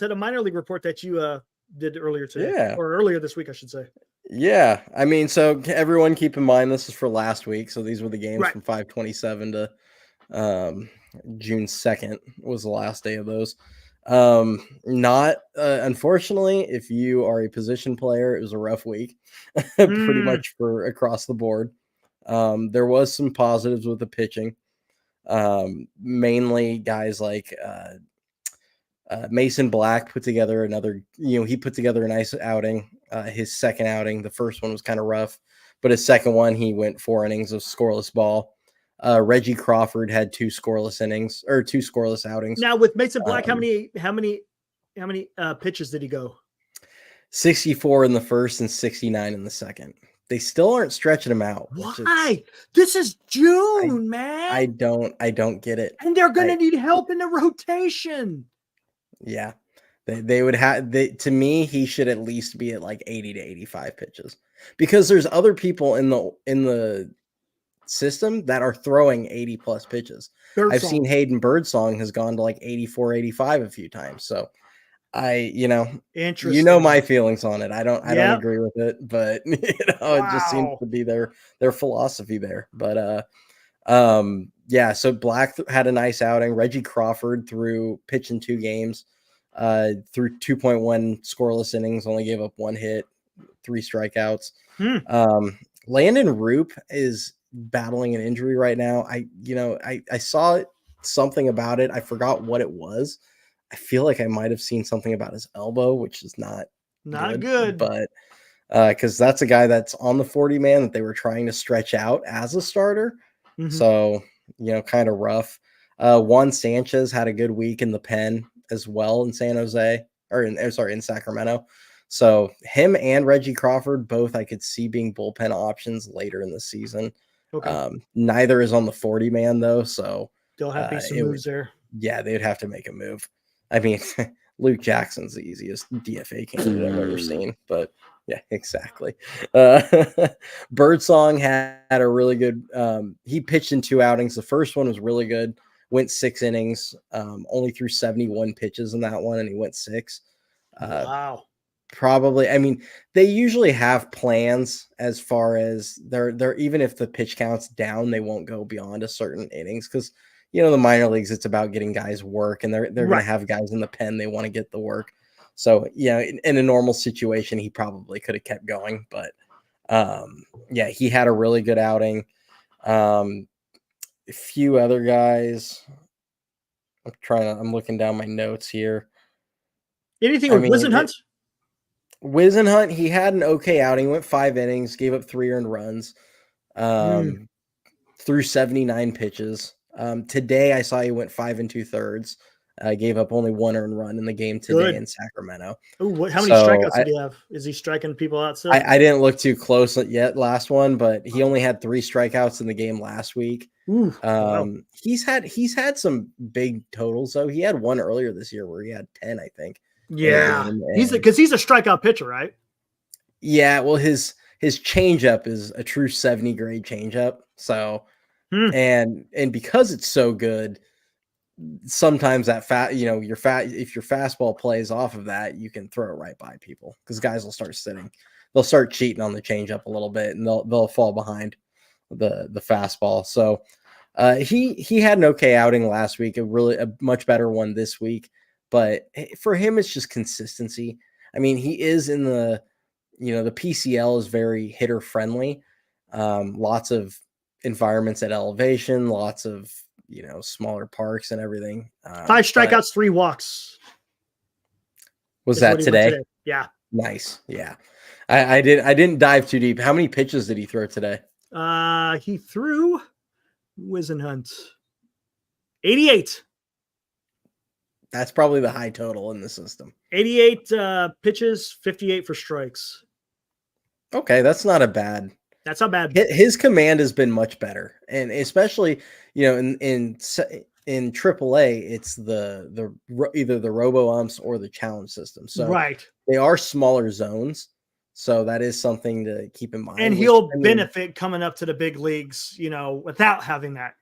the minor league report that you did earlier today. Yeah. Or earlier this week, I should say. Yeah. I mean, so everyone keep in mind this is for last week. So these were the games from 5/27 to June 2nd was the last day of those. Unfortunately, if you are a position player, it was a rough week pretty much for across the board. There was some positives with the pitching, mainly guys like Mason Black put together he put together a nice outing. His second outing, the first one was kind of rough, but his second one, he went 4 innings of scoreless ball. Reggie Crawford had 2 scoreless outings. Now with Mason Black, how many pitches did he go? 64 in the first and 69 in the second. They still aren't stretching him out. Why? This is June, man. I don't get it. And they're gonna need help in the rotation. Yeah. They would have to me, he should at least be at like 80 to 85 pitches. Because there's other people in the system that are throwing 80 plus pitches. I've seen Hayden Birdsong has gone to like 84, 85 a few times. So interesting. My feelings on it. I don't agree with it, but it just seems to be their philosophy there. But so Black had a nice outing. Reggie Crawford pitched in 2 games, through 2.1 scoreless innings, only gave up 1 hit, 3 strikeouts. Landon Roop is battling an injury right now. I saw something about it. I forgot what it was. I feel like I might have seen something about his elbow, which is not good. But because that's a guy that's on the 40 man that they were trying to stretch out as a starter. So, kind of rough. Juan Sanchez had a good week in the pen as well in in Sacramento. So him and Reggie Crawford, both I could see being bullpen options later in the season. Okay. Neither is on the 40 man though. So they'll have to be some moves there. Yeah, they'd have to make a move. I mean, Luke Jackson's the easiest DFA candidate I've ever seen, but Yeah, exactly. Birdsong had a really good. He pitched in 2 outings. The first one was really good. Went 6 innings. Only threw 71 pitches in that one, and he went 6. Wow. Probably. I mean, they usually have plans as far as they're even if the pitch count's down, they won't go beyond a certain innings because the minor leagues, it's about getting guys work, and they're going Right. to have guys in the pen. They want to get the work. So in a normal situation, he probably could have kept going, but he had a really good outing. A few other guys. I'm looking down my notes here. Anything with Wizenhunt? Wizenhunt, he had an okay outing. Went 5 innings, gave up 3 earned runs, threw 79 pitches. Today, I saw he went 5 2/3. Gave up only 1 earned run in the game today in Sacramento. Ooh, how many strikeouts did he have? Is he striking people out still? I didn't look too close yet last one, but he only had 3 strikeouts in the game last week. Ooh, wow. He's had some big totals though. He had one earlier this year where he had 10, I think. Yeah, he's a strikeout pitcher, right? Yeah, well, his changeup is a true 70 grade changeup. So, and because it's so good, sometimes that if your fastball plays off of that, you can throw it right by people because guys will start sitting. They'll start cheating on the changeup a little bit, and they'll fall behind the fastball. So, he had an okay outing last week, a much better one this week. But for him, it's just consistency. I mean, he is in the PCL is very hitter friendly. Lots of environments at elevation, lots of, smaller parks and everything. 5 strikeouts, 3 walks. Was that today? Yeah. Nice. Yeah. I didn't dive too deep. How many pitches did he throw today? He threw Wizenhunt 88. That's probably the high total in the system. 88 pitches, 58 for strikes. Okay, that's not bad. That's not bad. His command has been much better, and especially in AAA, it's the either the robo umps or the challenge system. So they are smaller zones, so that is something to keep in mind. And he'll benefit coming up to the big leagues, without having that.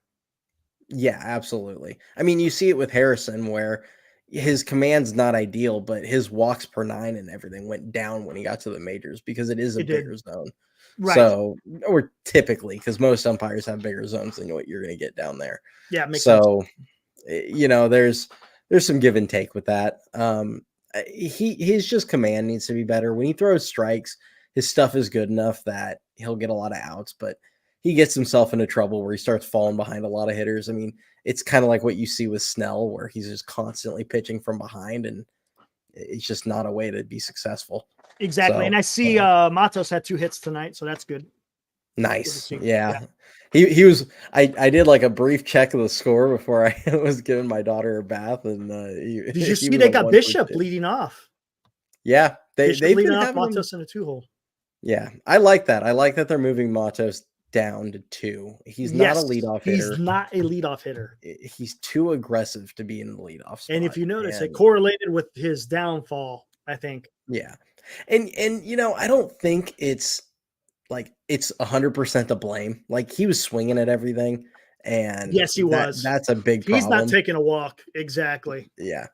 Yeah, absolutely. I mean, you see it with Harrison where his command's not ideal, but his walks per 9 and everything went down when he got to the majors because it is a bigger zone. Right. So, or typically, because most umpires have bigger zones than what you're going to get down there. Yeah, makes sense. There's some give and take with that. His just command needs to be better. When he throws strikes, his stuff is good enough that he'll get a lot of outs, but he gets himself into trouble where he starts falling behind a lot of hitters. I mean, it's kind of like what you see with Snell, where he's just constantly pitching from behind, and it's just not a way to be successful. Exactly. So, and I see Matos had 2 hits tonight, so that's good. Nice. Yeah. He was, I did like a brief check of the score before I was giving my daughter her bath. And did you see they got Bishop leading off? Yeah. They've been off Matos in a 2-hole. Yeah. I like that. I like that they're moving Matos down to 2. He's not a leadoff hitter. He's not a leadoff hitter. He's too aggressive to be in the leadoff spot. And if you notice, it correlated with his downfall, I think. Yeah. And I don't think it's 100% to blame. Like, he was swinging at everything, and yes, he was. That's a big problem. He's not taking a walk. Exactly. Yeah.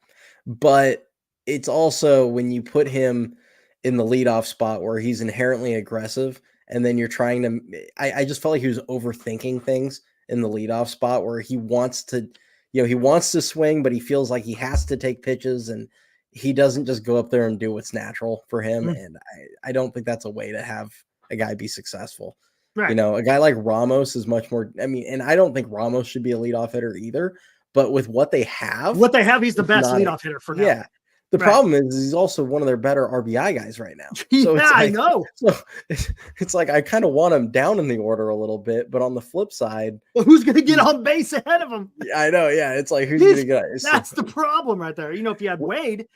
But it's also when you put him in the leadoff spot where he's inherently aggressive, and then you're trying to, I just felt like he was overthinking things in the leadoff spot where he wants to, he wants to swing, but he feels like he has to take pitches, and he doesn't just go up there and do what's natural for him. And I don't think that's a way to have a guy be successful. Right. A guy like Ramos is much more, and I don't think Ramos should be a leadoff hitter either, but with what they have, he's the best leadoff hitter for now. Yeah. The problem is he's also one of their better RBI guys right now. So I know. So it's like I kind of want him down in the order a little bit, but on the flip side, well, who's going to get on base ahead of him? I know. Yeah, it's like who's going to get? That's the problem right there. If you had Wade.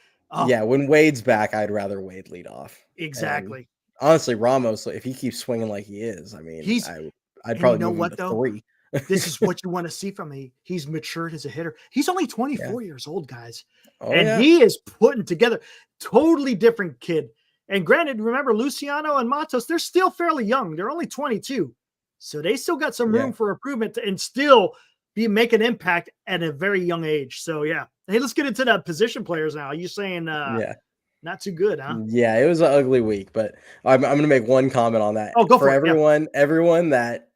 Yeah, when Wade's back, I'd rather Wade lead off. Exactly. And honestly, Ramos, if he keeps swinging like he is, I mean, I'd probably move him to 3. This is what you want to see from me. He's matured as a hitter. He's only 24 years old, guys. He is putting together totally different kid. And granted, remember Luciano and Matos, they're still fairly young. They're only 22. So they still got some room for improvement and still make an impact at a very young age. So yeah. Hey, let's get into the position players now. Are you saying not too good, huh? Yeah, it was an ugly week, but I'm going to make one comment on that. Oh, go for it. Everyone that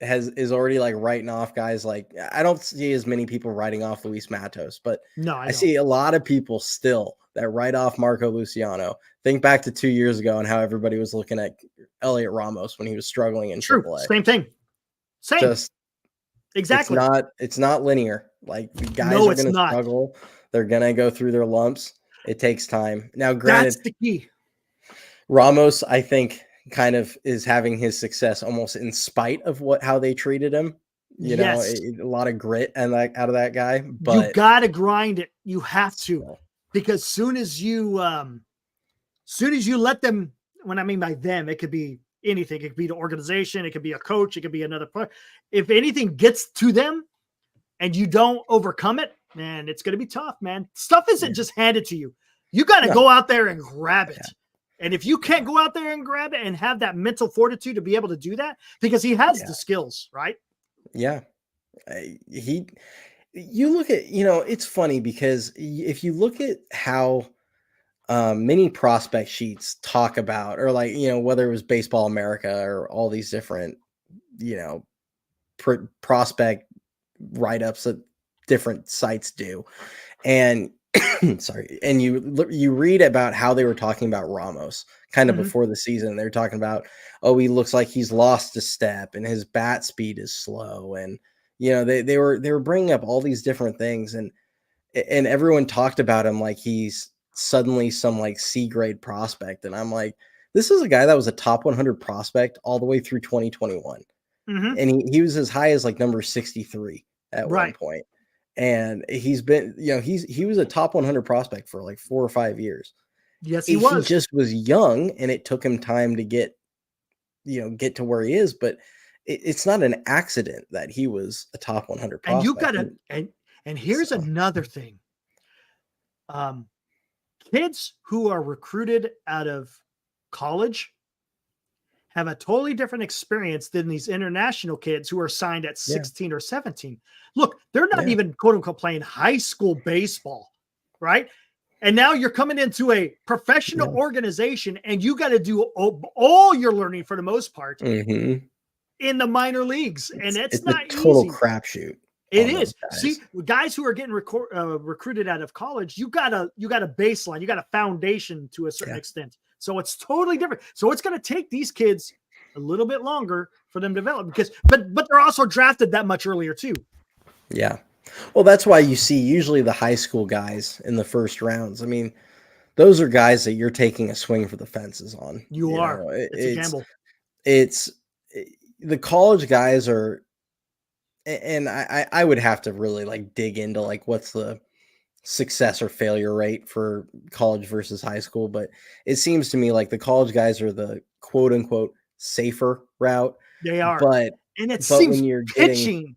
is already like writing off guys. Like, I don't see as many people writing off Luis Matos, but no, I see a lot of people still that write off Marco Luciano. Think back to 2 years ago and how everybody was looking at Elliot Ramos when he was struggling in AAA. Same thing. Exactly. It's not linear. Like, the guys are going to struggle. They're going to go through their lumps. It takes time. Now, granted, that's the key. Ramos, I think, kind of is having his success almost in spite of how they treated him. You know, a lot of grit and out of that guy. But you gotta grind it. You have to, because soon as you let them. When I mean by them, it could be anything. It could be the organization. It could be a coach. It could be another player. If anything gets to them, and you don't overcome it, man, it's gonna be tough, man. Stuff isn't just handed to you. You got to go out there and grab it. And if you can't go out there and grab it and have that mental fortitude to be able to do that, because he has the skills, right? Yeah. You look at, it's funny because if you look at how many prospect sheets talk about, or like, whether it was Baseball America or all these different, prospect write-ups that different sites do. And sorry. And you read about how they were talking about Ramos kind of before the season. They're talking about, he looks like he's lost a step and his bat speed is slow. And, they were bringing up all these different things, and everyone talked about him like he's suddenly some like C grade prospect. And I'm like, this is a guy that was a top 100 prospect all the way through 2021. And he was as high as like number 63 at one point. And he's been, he was a top 100 prospect for like 4 or 5 years. Yes, he was. He just was young, and it took him time to get to where he is. But it's not an accident that he was a top 100 prospect. And you gotta, and here's another thing. Kids who are recruited out of college have a totally different experience than these international kids who are signed at 16 or 17. Look, they're not even quote unquote playing high school baseball, right? And now you're coming into a professional organization, and you got to do all your learning for the most part in the minor leagues. And it's not a total easy. Crapshoot. It is. See, guys who are getting recruited out of college, you got a baseline, you got a foundation to a certain extent. So it's totally different. So it's going to take these kids a little bit longer for them to develop, but they're also drafted that much earlier too. Yeah. Well, that's why you see usually the high school guys in the first rounds. I mean, those are guys that you're taking a swing for the fences on. You are. It's a gamble. It's the college guys are, and I would have to really like dig into like what's the success or failure rate for college versus high school. But it seems to me like the college guys are the quote unquote safer route. They are. And it but seems when you're pitching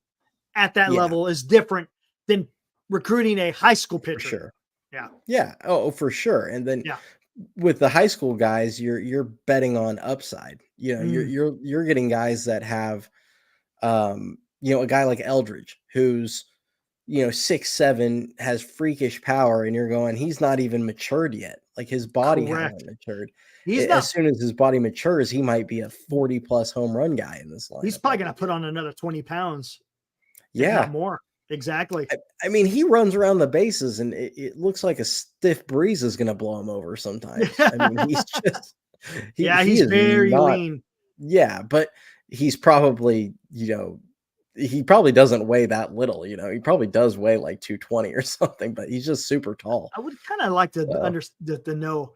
at that level is different than recruiting a high school pitcher. For sure. Yeah. Yeah. Oh, for sure. And then with the high school guys, you're betting on upside. You're getting guys that have a guy like Eldridge who's 6'7", has freakish power, and you're going, he's not even matured yet. Like, his body hasn't matured. As soon as his body matures, he might be a 40+ home run guy in this line. He's probably going to put on another 20 pounds. Yeah. More. Exactly. I mean, he runs around the bases, and it looks like a stiff breeze is going to blow him over sometimes. I mean, he's just... he's very lean. Yeah, but he's probably, he probably doesn't weigh that little, he probably does weigh like 220 or something, but he's just super tall. I would kind of like to understand to know,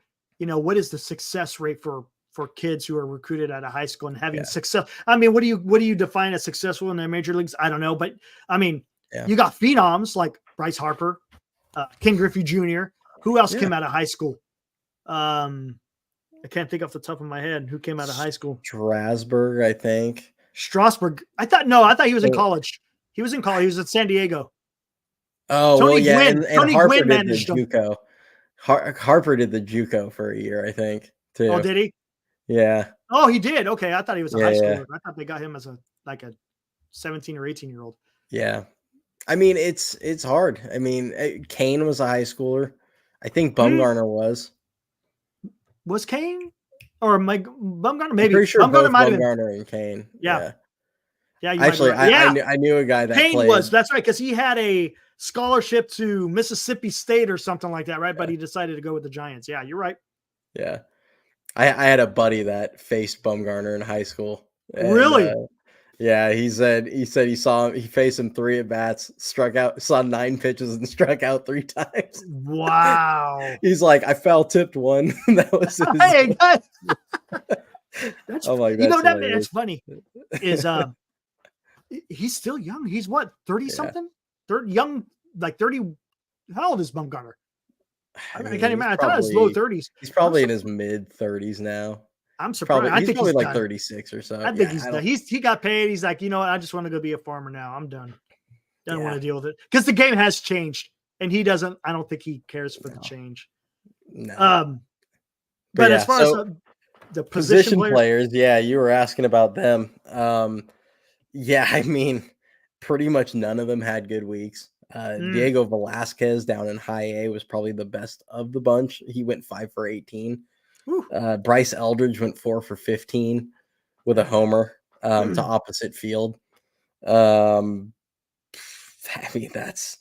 what is the success rate for kids who are recruited out of high school and having success. I mean, what do you define as successful in the major leagues? I don't know, but I mean, you got phenoms like Bryce Harper, Ken Griffey Jr. Who else came out of high school? I can't think off the top of my head who came out of high school. Strasburg, I think. Strasburg. I thought he was in college. He was in college. He was at San Diego. Oh, Tony Gwynn. And Tony Harper Gwynn managed him. Harper did the JUCO for a year, I think. too. Oh, did he? Yeah. Oh, he did. Okay, I thought he was a Yeah, high yeah. schooler. I thought they got him as a 17 or 18-year-old. Yeah. I mean, it's hard. I mean, Kane was a high schooler. I think Bumgarner was. Was Kane or Mike Bumgarner? I'm Maybe pretty sure Bumgarner both might have been. Bumgarner and Kane. Yeah. Yeah, you Actually, might be right. I knew a guy that Kane played. was. That's right, because he had a scholarship to Mississippi State or something like that, right? But he decided to go with the Giants. Yeah, you're right. Yeah. I had a buddy that faced Bumgarner in high school. And, Really? yeah, he said he saw him, he faced him 3 at bats, saw 9 pitches and struck out 3 times. Wow. He's like, I foul tipped one. That was his. Hey, that's I'm like, you know that's that's hilarious. funny. Is he's still young. He's what, 30 Yeah. something? 30 young, like 30. How old is Bumgarner? I mean, can't he's imagine. I thought it was low 30s. He's probably in his mid 30s now. I'm surprised. I He's think probably he's like done. 36 or so. I think he's done. He got paid. He's like, you know what? I just want to go be a farmer now. I'm done. Don't want to deal with it because the game has changed, and he doesn't. I don't think he cares for the change. No. But yeah, as far as the position players, yeah, you were asking about them. Yeah, I mean, pretty much none of them had good weeks. Diego Velasquez down in high A was probably the best of the bunch. He went 5 for 18. Bryce Eldridge went 4 for 15 with a homer to opposite field. I mean, that's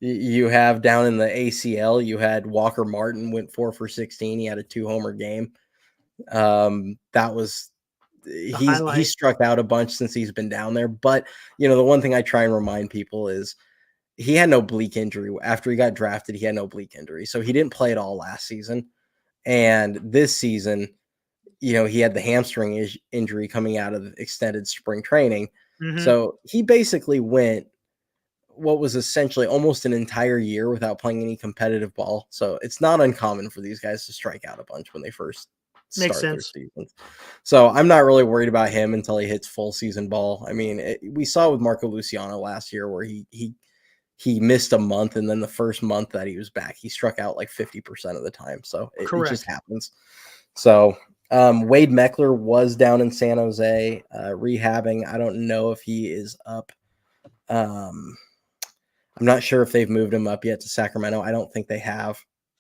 you have down in the ACL, you had Walker Martin went 4 for 16. He had a 2-homer game. That was he struck out a bunch since he's been down there. But you know, the one thing I try and remind people is he had no oblique injury after he got drafted. He had no oblique injury, so he didn't play at all last season. And this season, you know, he had the hamstring injury coming out of the extended spring training. So he basically went what was essentially almost an entire year without playing any competitive ball. So it's not uncommon for these guys to strike out a bunch when they first start their seasons. So I'm not really worried about him until he hits full season ball. I mean, we saw with Marco Luciano last year where he missed a month, and then the first month that he was back, he struck out like 50% of the time. So it just happens. So Wade Meckler was down in San Jose rehabbing. I don't know if he is up. I'm not sure if they've moved him up yet to Sacramento. I don't think they have.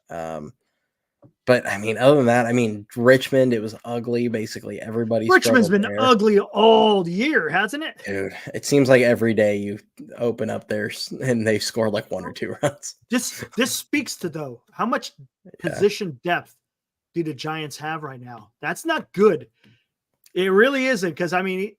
But I mean, other than that, I mean, Richmond, it was ugly. Basically, Richmond's been ugly all year, hasn't it? Dude, it seems like every day you open up there and they've scored like 1 or 2 runs. This speaks to how much position depth do the Giants have right now? That's not good. It really isn't, because I mean,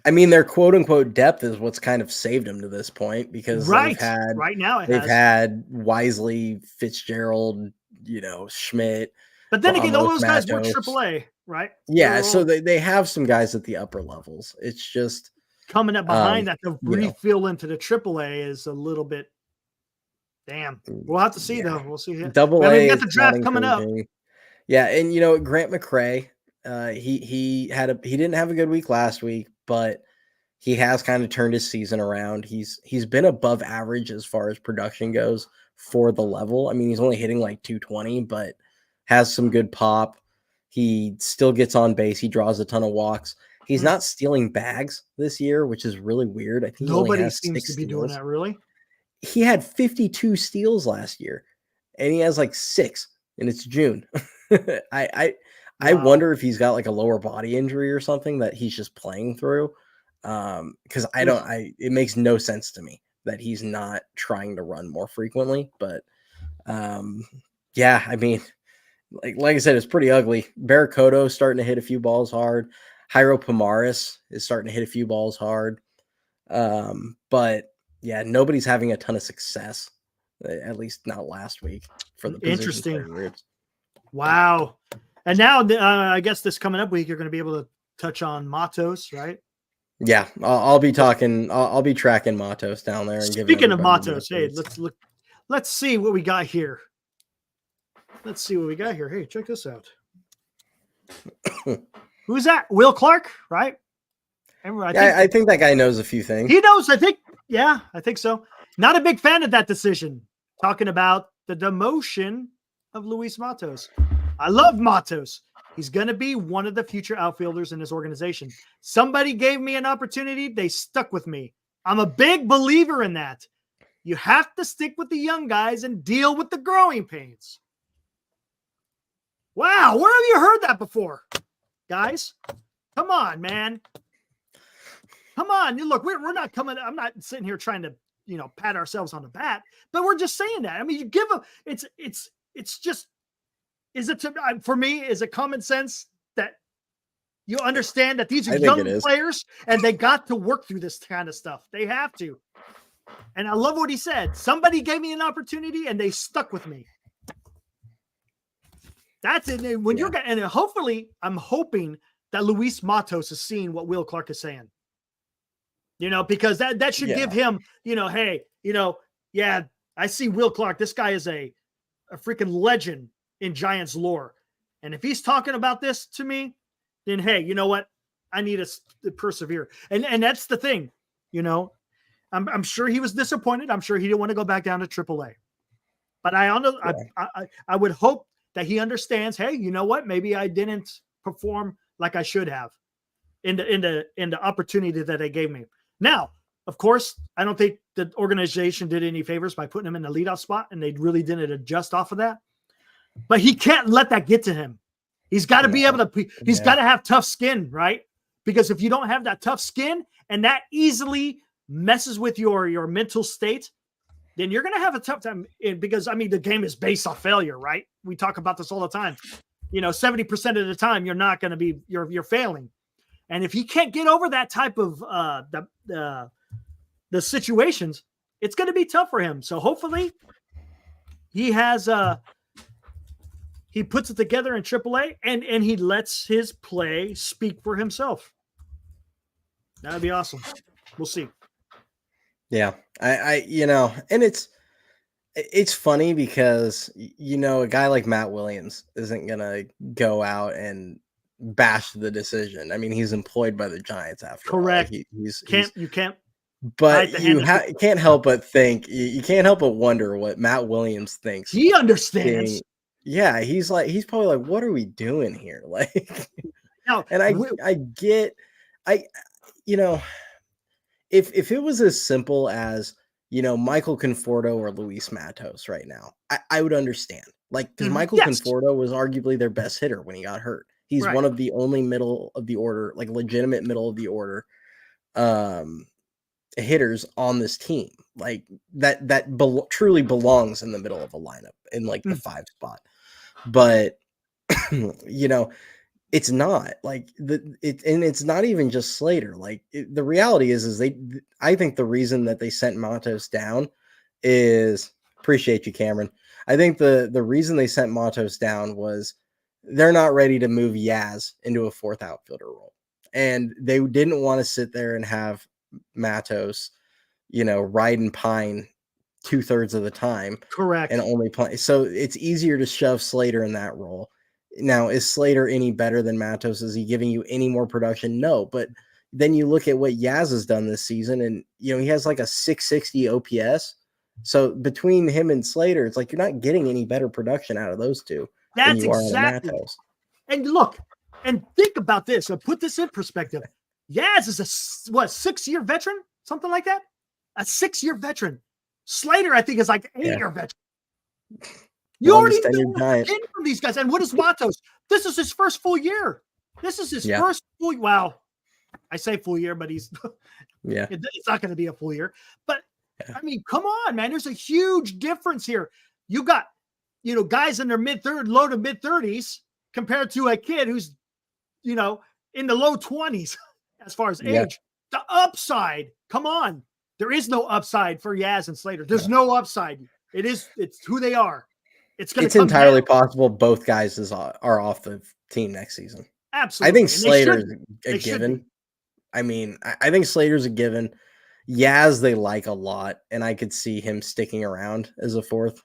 I mean, their quote unquote depth is what's kind of saved them to this point, because they've had Wisely, Fitzgerald, you know, Schmidt. But then again, all those guys were AAA, right? Yeah, so they have some guys at the upper levels. It's just coming up behind that to refill into the AAA is a little bit. Damn, we'll have to see though. We'll see. Double A. Got the draft coming up. Yeah, and you know, Grant McCray, he didn't have a good week last week, but he has kind of turned his season around. He's been above average as far as production goes for the level. I mean, he's only hitting like 220, but has some good pop. He still gets on base. He draws a ton of walks. He's not stealing bags this year, which is really weird. I think nobody seems to be doing that, really. He had 52 steals last year, and he has like 6, and it's June. I wonder if he's got like a lower body injury or something that he's just playing through. Because it makes no sense to me that he's not trying to run more frequently. But yeah, I mean, like I said, it's pretty ugly. Barracoto starting to hit a few balls hard. Jairo Pomares is starting to hit a few balls hard. But yeah, nobody's having a ton of success, at least not last week for the interesting. Wow. And now I guess this coming up week, you're going to be able to touch on Matos, right? Yeah, I'll be talking. I'll be tracking Matos down there. And speaking of Matos, hey, let's see what we got here. Hey, check this out. Who's that? Will Clark, right? I think that guy knows a few things. He knows. I think so. Not a big fan of that decision. Talking about the demotion of Luis Matos. I love Matos. He's going to be one of the future outfielders in this organization. Somebody gave me an opportunity. They stuck with me. I'm a big believer in that. You have to stick with the young guys and deal with the growing pains. Wow, where have you heard that before? Guys, come on, man. Come on. Look, we're not coming. I'm not sitting here trying to, pat ourselves on the back, but we're just saying that. I mean, you give them, it's just, for me, is it common sense that you understand that these are young players and they got to work through this kind of stuff. They have to. And I love what he said. Somebody gave me an opportunity and they stuck with me. That's it. And when and hopefully I'm hoping that Luis Matos is seeing what Will Clark is saying, because that should give him, hey, I see Will Clark. This guy is a freaking legend in Giants lore. And if he's talking about this to me, then, hey, you know what? I need to persevere. And that's the thing, I'm sure he was disappointed. I'm sure he didn't want to go back down to AAA, but I would hope that he understands, hey, you know what? Maybe I didn't perform like I should have in the opportunity that they gave me. Now, of course, I don't think the organization did any favors by putting him in the leadoff spot, and they really didn't adjust off of that. But he can't let that get to him. He's got to be able to, he's got to have tough skin, right? Because if you don't have that tough skin and that easily messes with your mental state, then you're going to have a tough time because, the game is based off failure, right? We talk about this all the time. 70% of the time you're not going to be, you're failing. And if he can't get over that type of the situations, it's going to be tough for him. So hopefully he has he puts it together in AAA and he lets his play speak for himself. That'd be awesome. We'll see. Yeah, and it's funny because, a guy like Matt Williams isn't going to go out and bash the decision. He's employed by the Giants after correct. You can't, but you can't help but think, you can't help but wonder what Matt Williams thinks. He understands. He's probably like, what are we doing here? Like, and if it was as simple as, Michael Conforto or Luis Matos right now, I would understand. Like, because Michael Conforto was arguably their best hitter when he got hurt. He's one of the only middle of the order, like legitimate middle of the order hitters on this team. Like that truly belongs in the middle of a lineup in like the 5 spot. But, it's not like and it's not even just Slater. Like the reality is I think the reason that they sent Matos down is, appreciate you, Cameron. I think the reason they sent Matos down was they're not ready to move Yaz into a 4th outfielder role. And they didn't want to sit there and have Matos, ride and pine 2/3 of the time. Correct. And only play. So it's easier to shove Slater in that role. Now, is Slater any better than Matos? Is he giving you any more production? No, but then you look at what Yaz has done this season, and he has like a 660 OPS. So between him and Slater, it's like you're not getting any better production out of those two. That's exactly. And look, and think about this. So put this in perspective. Yaz is a 6-year veteran, something like that. A 6-year veteran. Slater, I think, is like 8-year veteran. You already know from these guys. And what is Matos? This is his first full year. This is his first full. Wow, I say full year, but he's it's not going to be a full year. But come on, man. There's a huge difference here. You got guys in their low to mid 30s compared to a kid who's in the low 20s as far as age. The upside, come on. There is no upside for Yaz and Slater. There's no upside. It's who they are. It's entirely possible both guys are off the team next season. Absolutely. I think Slater's a given. I think Slater's a given. Yaz they like a lot, and I could see him sticking around as a 4th.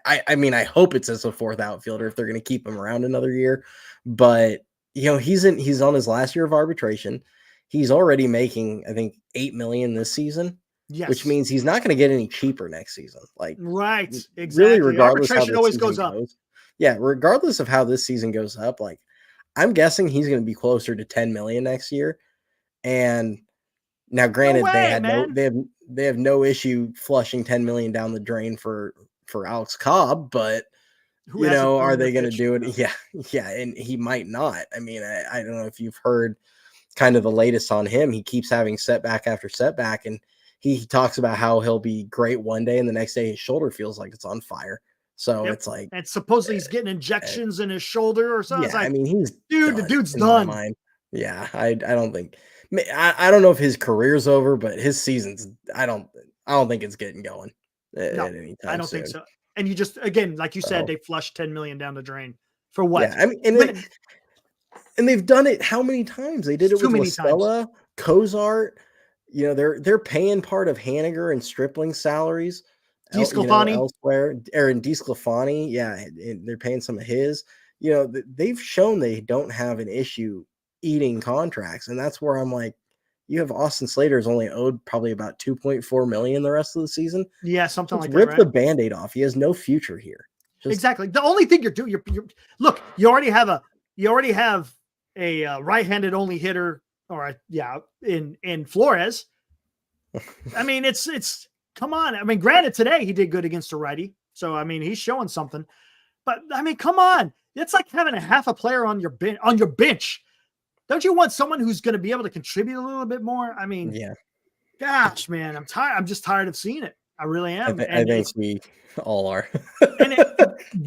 I hope it's as a 4th outfielder if they're going to keep him around another year. But he's on his last year of arbitration. He's already making, I think, $8 million this season. Yes. Which means he's not going to get any cheaper next season. Like, right, exactly. Really, regardless arbitration how always goes up. yeah, regardless of how this season goes up, like I'm guessing he's going to be closer to 10 million next year. And now, No granted, way, man. they have no issue flushing 10 million down the drain for Alex Cobb, but Who hasn't are thrown they a going to pitch? do it? Yeah, yeah, and he might not. I mean, I don't know if you've heard kind of the latest on him. He keeps having setback after setback, and he talks about how he'll be great one day, and the next day his shoulder feels like it's on fire. So Yep. it's like, And supposedly he's getting injections in his shoulder or something. yeah, It's like, I mean, he's dude, the done dude's in my done. mind. Yeah, I don't think I don't know if his career's over, but his season's I don't think it's getting going No, at any time I don't soon. think so. And you just, again, like you said, So, they flushed 10 million down the drain for what? yeah, I mean, and they've done it how many times? They did it Too with many times. Listella, Cozart. They're paying part of Haniger and Stripling salaries. DeSclafani. Elsewhere, or in DeSclafani, yeah, and they're paying some of his. They've shown they don't have an issue eating contracts, and that's where I'm like, you have Austin Slater's only owed probably about 2.4 million the rest of the season. Yeah, something Just like that, rip right? the Band-Aid off. He has no future here. Exactly. The only thing you're doing, look, you already have a right-handed only hitter, in Flores. I mean, it's come on. I mean, granted, today he did good against a righty, so I mean, he's showing something. But I mean, come on, it's like having a half a player on your bench. Don't you want someone who's going to be able to contribute a little bit more? I mean, yeah. Gosh, man, I'm tired. I'm just tired of seeing it. I really am. I think we all are. And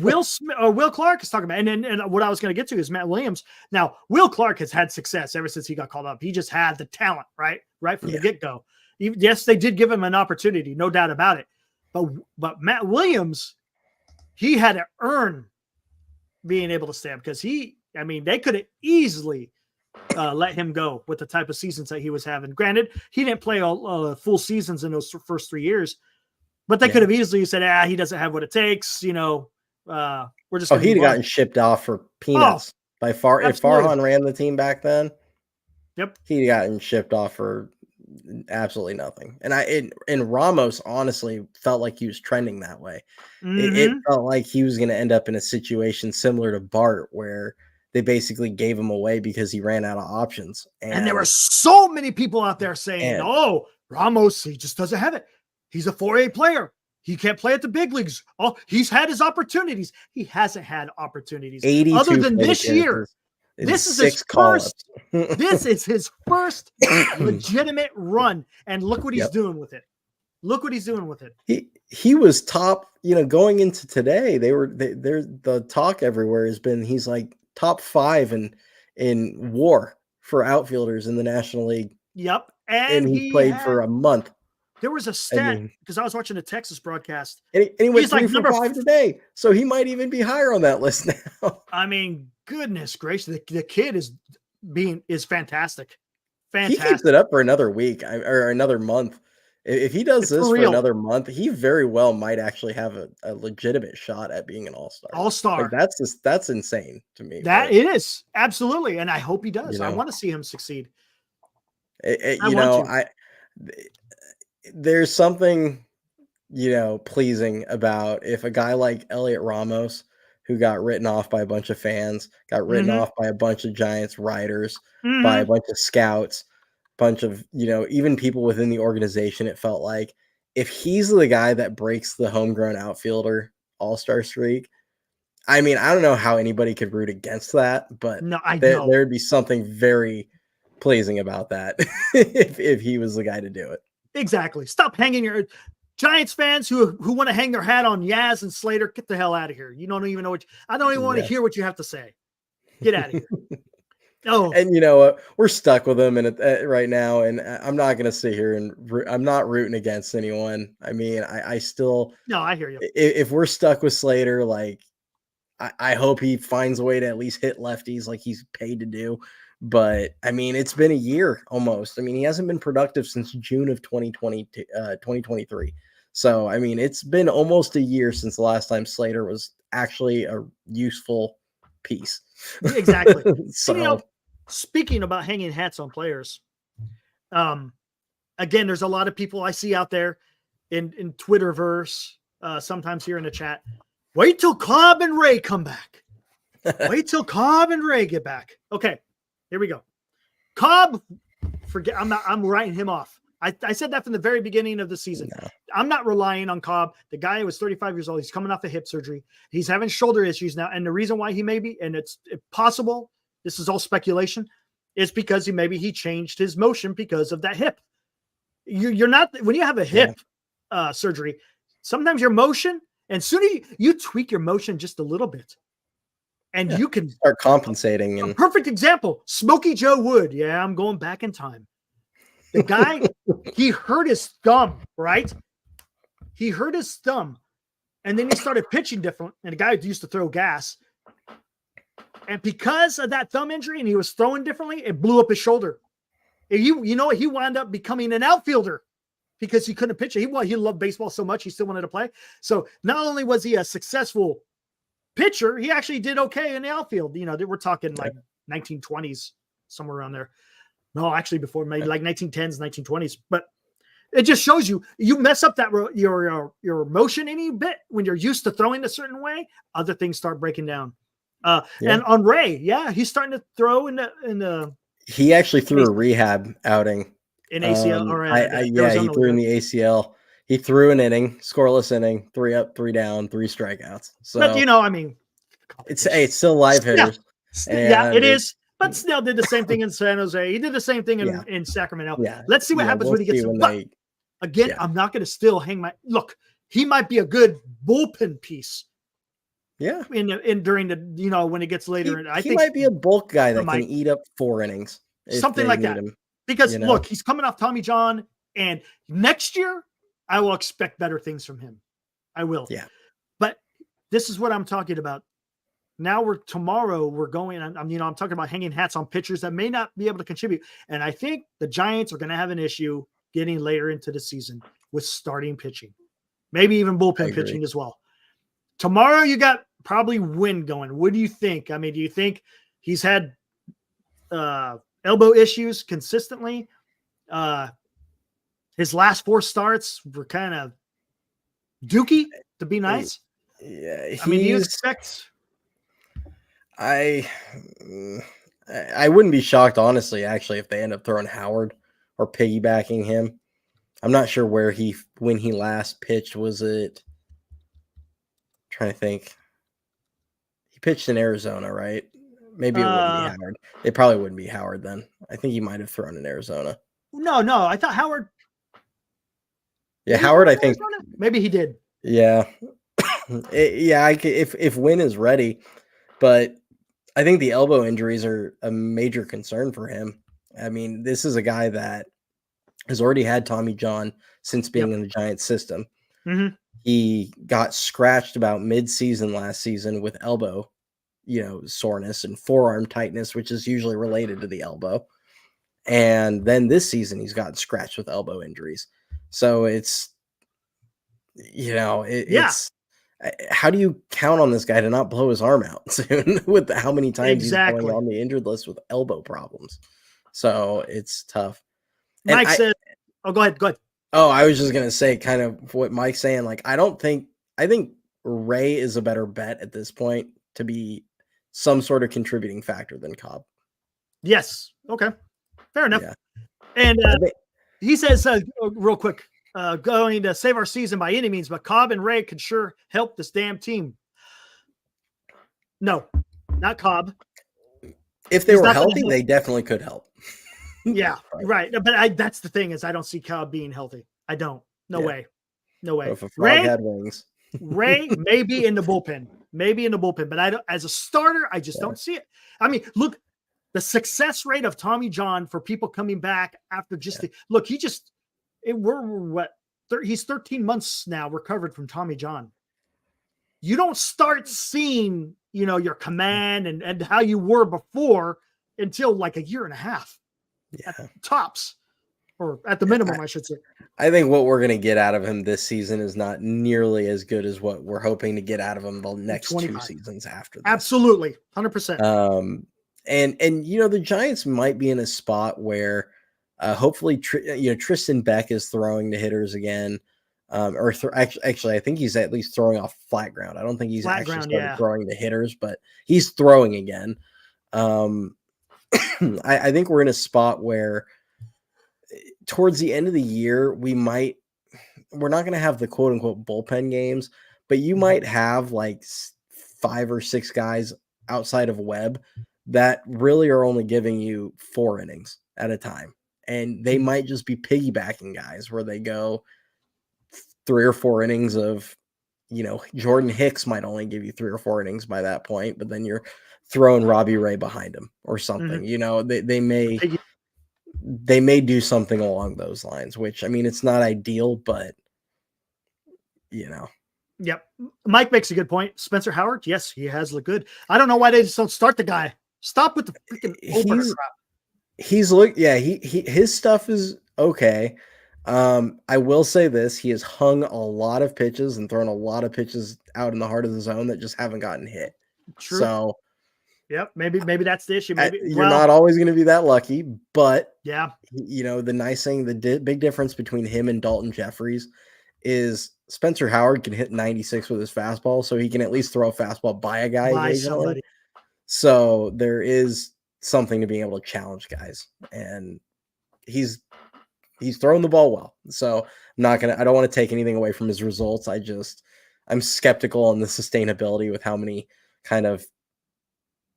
Will Clark is talking about, and what I was going to get to is Matt Williams. Now, Will Clark has had success ever since he got called up. He just had the talent, right from the get go. Yes, they did give him an opportunity, no doubt about it. But Matt Williams, he had to earn being able to stay up because they could have easily let him go with the type of seasons that he was having. Granted, he didn't play all full seasons in those first 3 years. But they could have easily said, he doesn't have what it takes. We're just. He'd have gotten shipped off for peanuts by far. Absolutely. If Farhan ran the team back then, yep, he'd gotten shipped off for absolutely nothing. And Ramos honestly felt like he was trending that way. Mm-hmm. It felt like he was going to end up in a situation similar to Bart, where they basically gave him away because he ran out of options. And there were so many people out there saying, Ramos, he just doesn't have it. He's a 4A player. He can't play at the big leagues. Oh, he's had his opportunities. He hasn't had opportunities other than this year. This is his first. This is his first legitimate run, and look what he's doing with it. Look what he's doing with it. He was top. Going into today, the talk everywhere has been he's like top 5 in WAR for outfielders in the National League. Yep, and he played for a month. There was a stat because I was watching a Texas broadcast. And he went 3 for 5 today. So he might even be higher on that list now. I mean, goodness gracious. The kid is fantastic. He keeps it up for another week or another month. If he does this for another month, he very well might actually have a legitimate shot at being an all-star. All-star. Like that's insane to me. That is. Absolutely. And I hope he does. I want to see him succeed. There's something, pleasing about if a guy like Elliot Ramos, who got written off by a bunch of fans, got written off by a bunch of Giants writers, by a bunch of scouts, bunch of, even people within the organization, it felt like if he's the guy that breaks the homegrown outfielder all-star streak, I mean, I don't know how anybody could root against that, but there'd be something very pleasing about that if he was the guy to do it. Exactly. Stop hanging your Giants fans who want to hang their hat on Yaz and Slater. Get the hell out of here. You don't even know I don't even want to hear what you have to say. Get out of here. And we're stuck with him right now, and I'm not going to sit here and I'm not rooting against anyone. I mean, I still I hear you. If we're stuck with Slater, like I hope he finds a way to at least hit lefties like he's paid to do. But I mean, it's been a year almost. I mean, he hasn't been productive since June of 2023. So, I mean, it's been almost a year since the last time Slater was actually a useful piece. Exactly. So, and, speaking about hanging hats on players, again, there's a lot of people I see out there in Twitterverse, sometimes here in the chat, Wait till Cobb and Ray come back. Wait till Cobb and Ray get back. Okay, here we go. Cobb, forget. I'm writing him off. I said that from the very beginning of the season. No. I'm not relying on Cobb. The guy was 35 years old. He's coming off a hip surgery. He's having shoulder issues now. And the reason why he may be, and it's possible, this is all speculation, is because he changed his motion because of that hip. You're not, when you have a hip surgery, sometimes your motion, and soon as you tweak your motion just a little bit, and you can start compensating. A perfect example, Smokey Joe Wood. Yeah, I'm going back in time. The guy, he hurt his thumb, right? He hurt his thumb. And then he started pitching different. And the guy used to throw gas. And because of that thumb injury, and he was throwing differently, it blew up his shoulder. And you know what? He wound up becoming an outfielder because he couldn't pitch it. He loved baseball so much, he still wanted to play. So not only was he a successful pitcher, he actually did okay in the outfield. You know, we're talking like 1920s, somewhere around there. No, actually before, maybe like 1910s, 1920s. But it just shows you mess up that your motion any bit when you're used to throwing a certain way, other things start breaking down. And on Ray, he's starting to throw in the. He actually threw a rehab outing in ACL. He threw in the ACL. He threw an inning, scoreless inning, 3 up, 3 down, 3 strikeouts. So, but I mean, it's still live hitters. It is. But Snell did the same thing in San Jose. He did the same thing in Sacramento. Yeah. Let's see what happens when he gets. Again, I'm not going to still hang my look. He might be a good bullpen piece. Yeah. During the when it gets later, I think he might be a bulk guy that can eat up 4 innings, something like that. Because look, he's coming off Tommy John, and next year I will expect better things from him. I will. Yeah. But this is what I'm talking about. Now tomorrow we're going. I'm talking about hanging hats on pitchers that may not be able to contribute, and I think the Giants are going to have an issue getting later into the season with starting pitching, maybe even bullpen pitching as well. Tomorrow you got probably Wynn going. What do you think? I mean, do you think he's had elbow issues consistently? His last 4 starts were kind of dookie, to be nice. Yeah, I mean, do you expect? I wouldn't be shocked, honestly, actually, if they end up throwing Howard or piggybacking him. I'm not sure when he last pitched. Was it? I'm trying to think. He pitched in Arizona, right? Maybe it wouldn't be Howard. It probably wouldn't be Howard then. I think he might have thrown in Arizona. No. I thought Howard. Yeah, Howard. I think Arizona? Maybe he did. Yeah, if Wynn is ready, but I think the elbow injuries are a major concern for him. I mean, this is a guy that has already had Tommy John since being in the Giants system. Mm-hmm. He got scratched about mid-season last season with elbow, soreness and forearm tightness, which is usually related to the elbow. And then this season, he's gotten scratched with elbow injuries. So it's, it's, how do you count on this guy to not blow his arm out soon with how many times he's going on the injured list with elbow problems? So it's tough. Mike said, go ahead. Oh, I was just going to say kind of what Mike's saying. Like, I think Ray is a better bet at this point to be some sort of contributing factor than Cobb. Yes. Okay. Fair enough. Yeah. And he says, real quick, going to save our season by any means, but Cobb and Ray could sure help this damn team. No, not Cobb. If they were healthy, they definitely could help. Yeah, right. But that's the thing is I don't see Cobb being healthy. I don't. No way. If a frog had wings. Ray may be in the bullpen. But I don't. As a starter, I just don't see it. I mean, look, the success rate of Tommy John for people coming back after he's 13 months now recovered from Tommy John. You don't start seeing, your command and how you were before until like a year and a half. At tops, or at the minimum, I should say. I think what we're going to get out of him this season is not nearly as good as what we're hoping to get out of him the next 2 seasons after this. Absolutely, 100%. And the Giants might be in a spot where hopefully Tristan Beck is throwing to hitters again. Actually, I think he's at least throwing off flat ground. I don't think he's Flat actually ground, started yeah. throwing to hitters, but he's throwing again. I think we're in a spot where towards the end of the year, we're not going to have the quote unquote bullpen games, but you might have like 5 or 6 guys outside of Webb that really are only giving you 4 innings at a time. And they might just be piggybacking guys where they go 3 or 4 innings of, Jordan Hicks might only give you 3 or 4 innings by that point, but then you're throwing Robbie Ray behind him or something. They may do something along those lines, which, I mean, it's not ideal, but Yep. Mike makes a good point. Spencer Howard, yes, he has looked good. I don't know why they just don't start the guy. Stop with the freaking opener crap. His stuff is okay. I will say this: he has hung a lot of pitches and thrown a lot of pitches out in the heart of the zone that just haven't gotten hit. True. So, yep, maybe that's the issue. Maybe you're not always going to be that lucky, but yeah, the nice thing, big difference between him and Dalton Jeffries is Spencer Howard can hit 96 with his fastball, so he can at least throw a fastball by a guy occasionally. Somebody. So there is something to being able to challenge guys, and he's throwing the ball well. So I don't want to take anything away from his results. I'm skeptical on the sustainability with how many kind of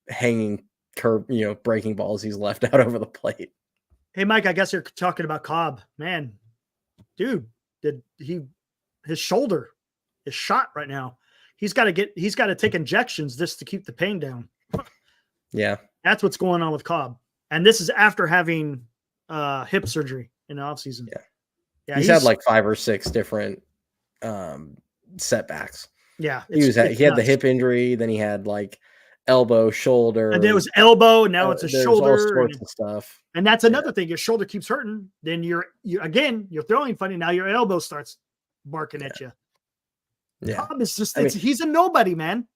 hanging curve, breaking balls he's left out over the plate. Hey, Mike, I guess you're talking about Cobb, man, dude. His shoulder is shot right now. He's got to take injections just to keep the pain down. Yeah. That's what's going on with Cobb. And this is after having hip surgery in the offseason. Yeah. He's had like 5 or 6 different setbacks. Yeah. He had the hip injury, then he had like elbow, shoulder. And it was elbow, and now it's a shoulder. All sorts of stuff. And that's another thing. Your shoulder keeps hurting. Then you're throwing funny. Now your elbow starts barking at you. Yeah. Cobb is he's a nobody, man.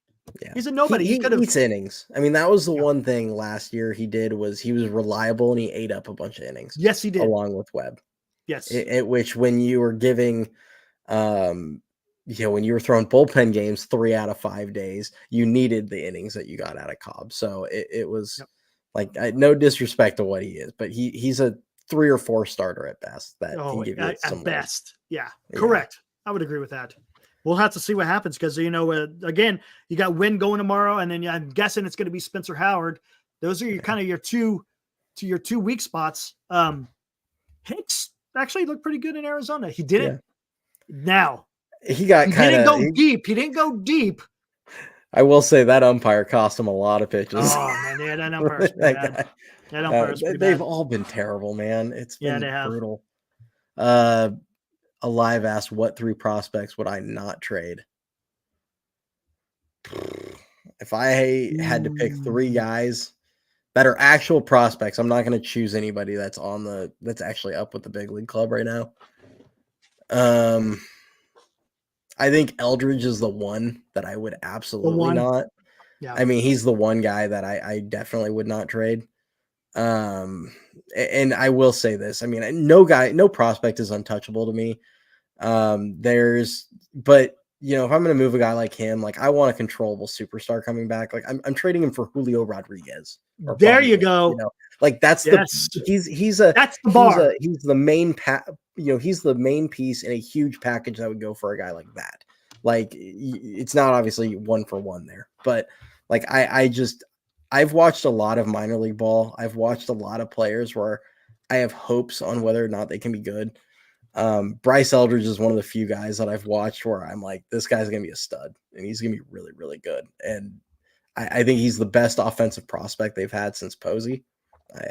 Yeah. He's a nobody. He eats innings. I mean, that was the one thing last year he did was he was reliable and he ate up a bunch of innings. Yes, he did. Along with Webb. Yes. At which when you were giving, when you were throwing bullpen games 3 out of 5 days, you needed the innings that you got out of Cobb. So it was like no disrespect to what he is, but he's a 3 or 4 starter at best. That can give you at best. Yeah, correct. I would agree with that. We'll have to see what happens because again, you got Wynn going tomorrow, and then I'm guessing it's going to be Spencer Howard. Those are your two weak spots. Hicks actually looked pretty good in Arizona. He didn't. Yeah. Now he didn't go deep. He didn't go deep. I will say that umpire cost him a lot of pitches. Oh man, yeah, that umpire's pretty bad. That umpire's pretty they've bad. all been terrible, man. It's been brutal. Have. Alive asked, what 3 prospects would I not trade? If I had to pick 3 guys that are actual prospects, I'm not going to choose anybody that's actually up with the big league club right now. I think Eldridge is the one that I would absolutely not. Yeah. I mean, he's the one guy that I definitely would not trade. And I will say this. I mean, no prospect is untouchable to me. But if I'm going to move a guy like him, like I want a controllable superstar coming back. Like I'm trading him for Julio Rodriguez. There you go. Like that's that's the bar. He's the main he's the main piece in a huge package that would go for a guy like that. Like it's not obviously 1-for-1 there, but like I've watched a lot of minor league ball. I've watched a lot of players where I have hopes on whether or not they can be good. Bryce Eldridge is one of the few guys that I've watched where I'm like, this guy's going to be a stud and he's going to be really, really good. And I think he's the best offensive prospect they've had since Posey.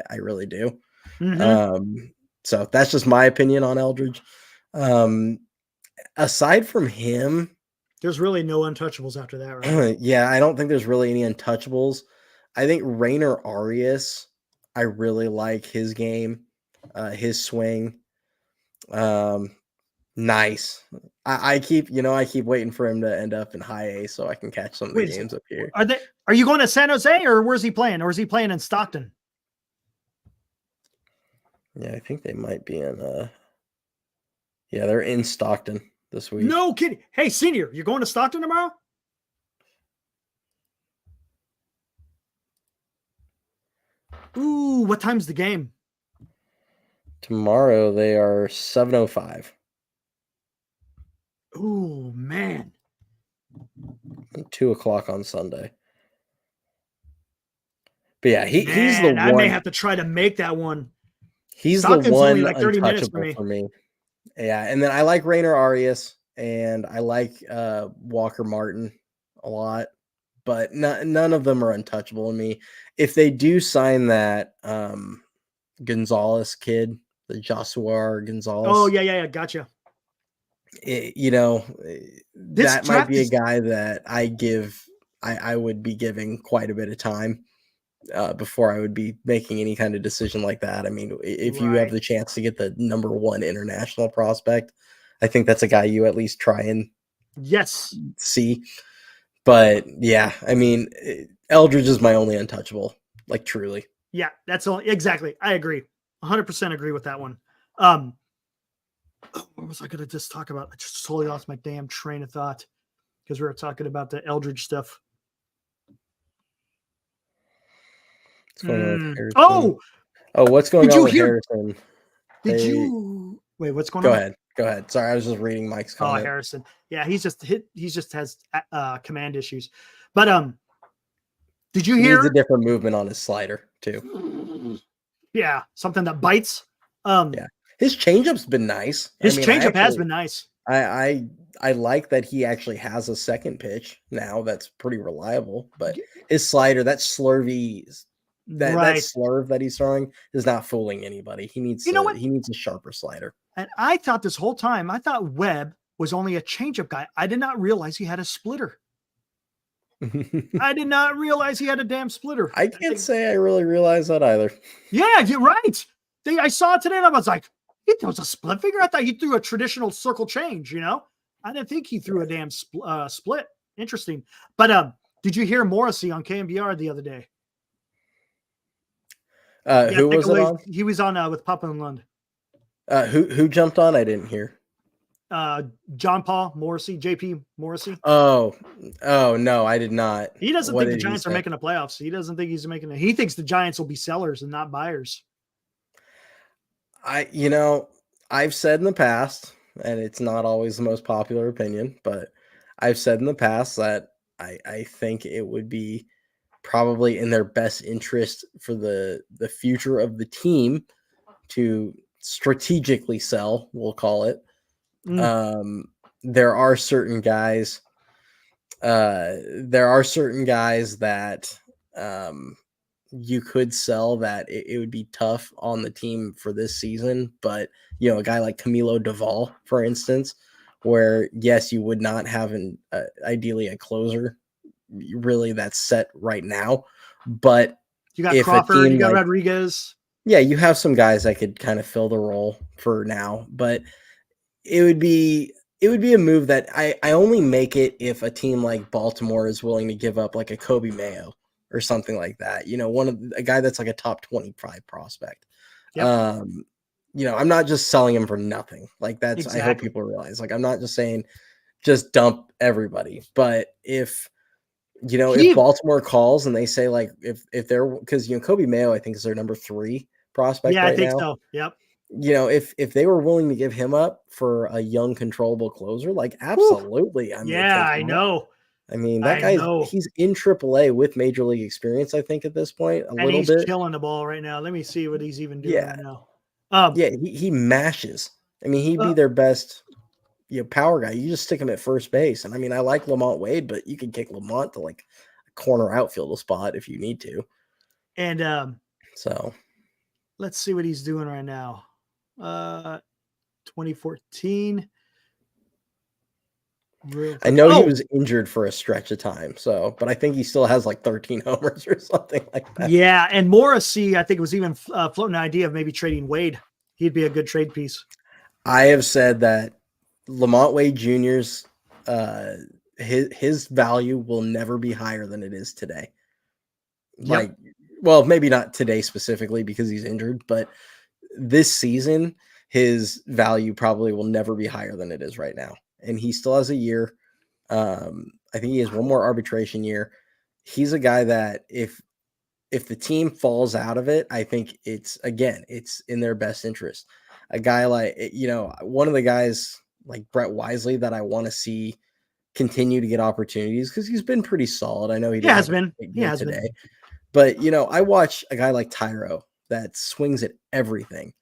I really do. Mm-hmm. So that's just my opinion on Eldridge. Aside from him, there's really no untouchables after that, right? Yeah, I don't think there's really any untouchables. I think Rainer Arias, I really like his game, his swing. Nice. I keep waiting for him to end up in high A so I can catch some of the games up here. Are you going to San Jose or where's he playing? Or is he playing in Stockton? Yeah, I think they might be in they're in Stockton. this week. No kidding. Hey, Senior, you're going to Stockton tomorrow? Ooh, what time's the game? Tomorrow they are 7:05. Ooh, man. And 2:00 on Sunday. But yeah, he's the Man, one. I may have to try to make that one. He's Stockton's the one only like 30 minutes untouchable for me. Yeah, and then I like Rainer Arias and I like Walker Martin a lot, but none of them are untouchable to me. If they do sign that Gonzalez kid, the Joshua Gonzalez. Oh, yeah. Gotcha. That might be a guy that I would be giving quite a bit of time before I would be making any kind of decision like that. I mean, if you have the chance to get the number 1 international prospect, I think that's a guy you at least try and see. But yeah, I mean, Eldridge is my only untouchable, like truly. Yeah, that's all exactly. I agree. 100% agree with that one. What was I going to just talk about? I just totally lost my damn train of thought because we were talking about the Eldridge stuff. What's going on with Harrison? Did What's going on you with hear- Harrison? Wait, what's going on? Go ahead. Sorry, I was just reading Mike's comment. Oh, Harrison. Yeah, he just has command issues. But did you hear? He needs a different movement on his slider too. Yeah, something that bites. Yeah, his changeup's been nice. His changeup has been nice. I like that he actually has a second pitch now that's pretty reliable, but his slider, that slurvy, that slurve that he's throwing is not fooling anybody. He needs he needs a sharper slider. And I thought this whole time, I thought Webb was only a changeup guy. I did not realize he had a splitter. I did not realize he had a damn splitter. I can't say I really realized that either. Yeah, you're right. I saw it today and I was like, he throws a split figure. I thought he threw a traditional circle change, I didn't think he threw a damn split. Interesting. But did you hear Morrissey on KMBR the other day? Who was it on? He was on with Papa and Lund. Who jumped on? I didn't hear. John Paul Morrissey, JP Morrissey. Oh no, I did not. He doesn't think the Giants are making the playoffs. He doesn't think he's making it. He thinks the Giants will be sellers and not buyers. I've said in the past, and it's not always the most popular opinion, but I've said in the past that I think it would be probably in their best interest for the future of the team to strategically sell, we'll call it. There are certain guys that you could sell that it would be tough on the team for this season, but a guy like Camilo Doval, for instance, where yes, you would not have ideally a closer really that's set right now, but you got Crawford, you got Rodriguez. Yeah, you have some guys that could kind of fill the role for now, but it would be a move that I only make it if a team like Baltimore is willing to give up like a Kobe Mayo or something like that. A guy that's like a top 25 prospect. Yep. I'm not just selling him for nothing. Like that's exactly. I hope people realize. Like I'm not just saying just dump everybody, but if Baltimore calls and they say like if they're because Kobe Mayo I think is their number 3 prospect. Yeah, right I think now. so. Yep. If they were willing to give him up for a young controllable closer, like absolutely. I know. I mean, that guy, he's in AAA with major league experience, I think, at this point. He's killing the ball right now. Let me see what he's even doing right now. He mashes. I mean, he'd be their best power guy. You just stick him at first base. And I mean, I like Lamont Wade, but you can kick Lamont to like a corner outfield spot if you need to. And so let's see what he's doing right now. 2014. I know he was injured for a stretch of time, but I think he still has like 13 homers or something like that. Yeah, and Morrissey, I think, was even floating an idea of maybe trading Wade. He'd be a good trade piece. I have said that Lamont Wade Jr.'s his value will never be higher than it is today. Like, well, maybe not today specifically because he's injured, but this season his value probably will never be higher than it is right now. and he still has a year. I think he has one more arbitration year. He's a guy that if the team falls out of it, I think it's in their best interest. A guy like, one of the guys like Brett Wisely that I want to see continue to get opportunities because he's been pretty solid. I know he has been today, but I watch a guy like Tyro that swings at everything.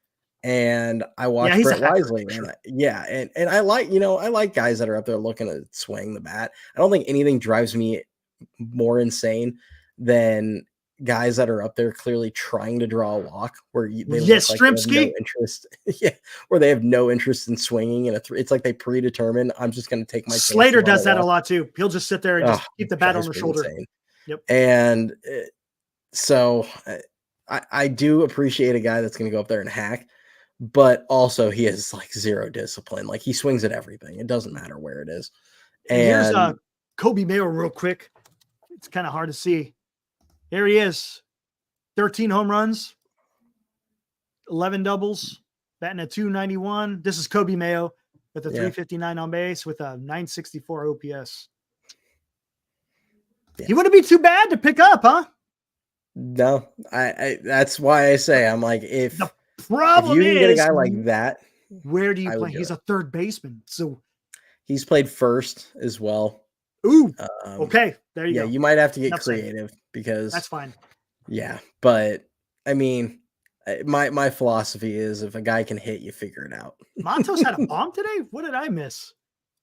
And I watch Brett Wisely, and I like guys that are up there looking to swing the bat. I don't think anything drives me more insane than guys that are up there clearly trying to draw a walk where they look like they have no interest. Where they have no interest in swinging, and it's like they predetermine. I'm just going to take my. Slater does that a lot too. He'll just sit there and just keep the bat on the shoulder. Insane. Yep. And so I do appreciate a guy that's going to go up there and hack. But also he has like zero discipline. Like he swings at everything. It doesn't matter where it is. And here's Kobe Mayo real quick. It's kind of hard to see. Here he is. 13 home runs, 11 doubles, batting at 291. This is Kobe Mayo with a 359 on base with a 964 OPS. He wouldn't be too bad to pick up, huh? No, I that's why I say I'm like if problem if you can get a is, guy like that, where do you play? He's a third baseman, so he's played first as well. Ooh, okay, there you go. Yeah, you might have to get creative because that's fine. Yeah, but I mean, my philosophy is if a guy can hit, you figure it out. Matos had a bomb today. What did I miss?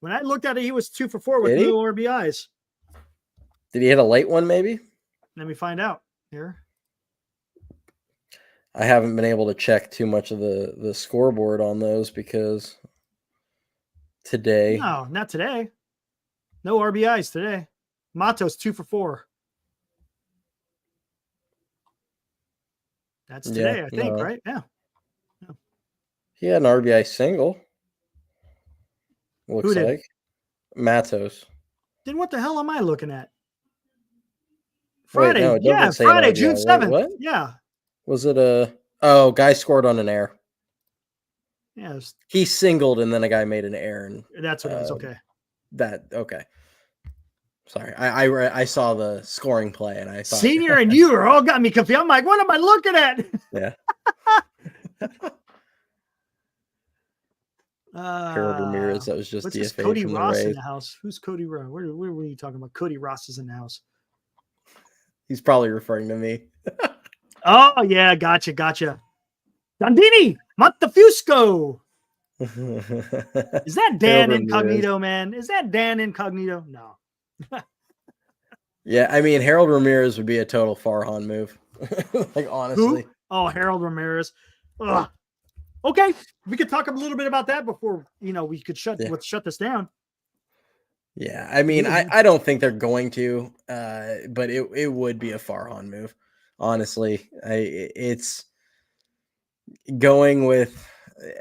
When I looked at it, he was 2 for 4 with no RBIs. Did he hit a late one? Maybe. Let me find out here. I haven't been able to check too much of the scoreboard on those because today. No, not today. No RBIs today. Matos 2 for 4. That's today, I think, right? Yeah. He had an RBI single. Looks Who did? like Matos. Then what the hell am I looking at? Friday. Wait, no, Friday, June 7th. What? Yeah. Was it guy scored on an error. Yeah. He singled and then a guy made an error. And, that's what it is. Okay. Okay. Sorry. I saw the scoring play and I thought Senior and you are all got me confused. I'm like, what am I looking at? Yeah. Harold Ramirez, that was just DFA Cody from Ross the Rays. in the house. Who's Cody Ross? Where were you talking about? Cody Ross is in the house. He's probably referring to me. Oh, yeah. Gotcha. Dandini Montefusco. Is that Dan Incognito, man? Is that Dan Incognito? No. Yeah, I mean, Harold Ramirez would be a total Farhan move. Like, honestly. Who? Oh, Harold Ramirez. Ugh. Okay, we could talk a little bit about that before we could shut this down. Yeah, I mean, I don't think they're going to, but it would be a Farhan move. Honestly, it's going with.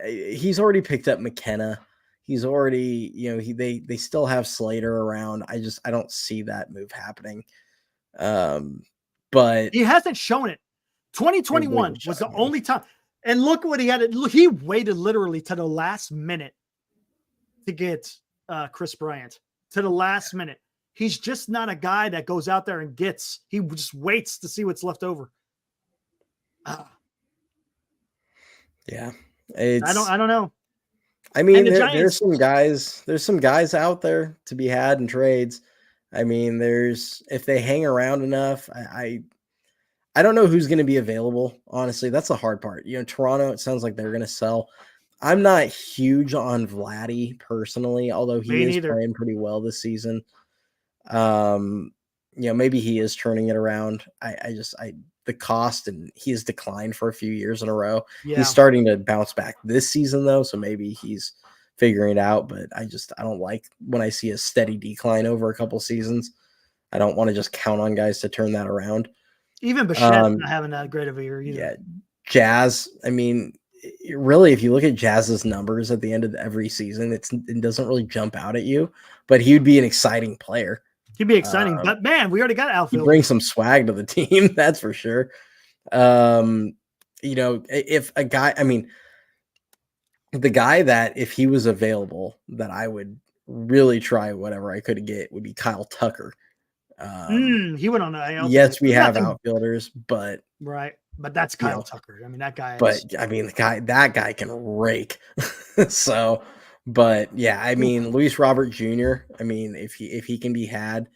He's already picked up McKenna. He's already, they still have Slater around. I don't see that move happening. But he hasn't shown it. 2021 was the only time. And look what he had. He waited literally to the last minute to get Chris Bryant. To the last minute. He's just not a guy that goes out there and gets. He just waits to see what's left over. Yeah. I don't know. I mean, there's some guys out there to be had in trades. I mean, if they hang around enough, I don't know who's going to be available. Honestly, that's the hard part. Toronto, it sounds like they're going to sell. I'm not huge on Vladdy personally, although he is playing pretty well this season. Maybe he is turning it around. The cost, and he has declined for a few years in a row. Yeah. He's starting to bounce back this season though, so maybe he's figuring it out. But I don't like when I see a steady decline over a couple seasons. I don't want to just count on guys to turn that around. Even Bichette's not having that great of a year either. Yeah, Jazz. I mean, really, if you look at Jazz's numbers at the end of every season, it doesn't really jump out at you. But he would be an exciting player. He'd be exciting, but man, we already got outfield. He brings some swag to the team, that's for sure. If a guy, I mean, the guy that if he was available, that I would really try whatever I could get would be Kyle Tucker. He went on the IL. Yes, we have Nothing. outfielders, but right. But that's Kyle Tucker. I mean, that guy. But I mean, that guy can rake. So, but yeah, I mean, Luis Robert Jr. I mean, if he can be had,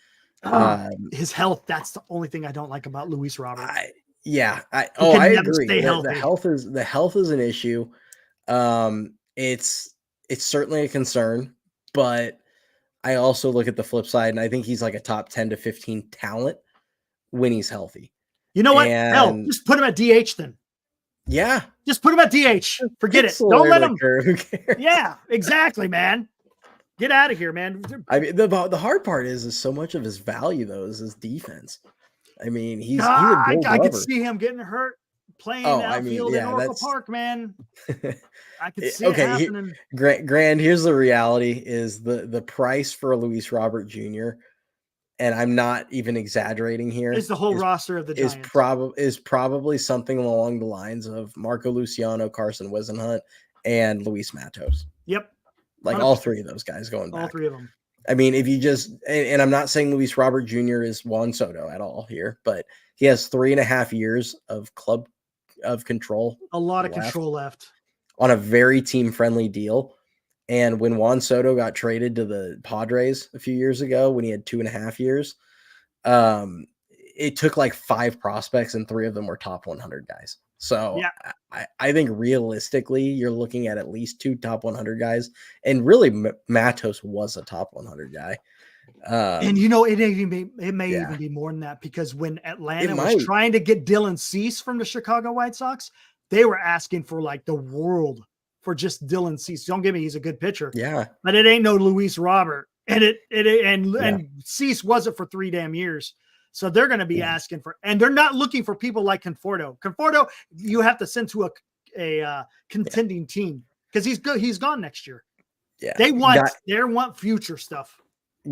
his health. That's the only thing I don't like about Luis Robert. I agree. The health is an issue. It's certainly a concern, but I also look at the flip side, and I think he's like a top 10 to 15 talent when he's healthy. You know what? Hell, just put him at DH then. Yeah. Just put him at DH. Forget it. Don't let him. Who cares? Yeah, exactly, man. Get out of here, man. I mean, the hard part is so much of his value, though, is his defense. I mean, he's I could see him getting hurt playing outfield in Oracle Park, man. I could see it happening. Grand, here's the reality is the price for Luis Robert Jr., and I'm not even exaggerating here. It's the whole roster of the Giants. Is probably something along the lines of Marco Luciano, Carson Wisenhunt, and Luis Matos. Yep. Like 100%. All three of those guys going back. All three of them. I mean, if you just, and I'm not saying Luis Robert Jr. is Juan Soto at all here, but he has 3.5 years of club of control. A lot of control left. On a very team-friendly deal. And when Juan Soto got traded to the Padres a few years ago, when he had 2.5 years, it took like 5 prospects and 3 of them were top 100 guys. So yeah. I think realistically, you're looking at least 2 top 100 guys. And really, Matos was a top 100 guy. And you know, it may even be more than that, because when Atlanta was trying to get Dylan Cease from the Chicago White Sox, they were asking for like the world for just Dylan Cease. Don't get me, he's a good pitcher. Yeah. But it ain't no Luis Robert. And Cease wasn't for 3 damn years. So they're going to be asking for, and they're not looking for people like Conforto. Conforto, you have to send to a contending team because he's good. He's gone next year. Yeah. They want future stuff.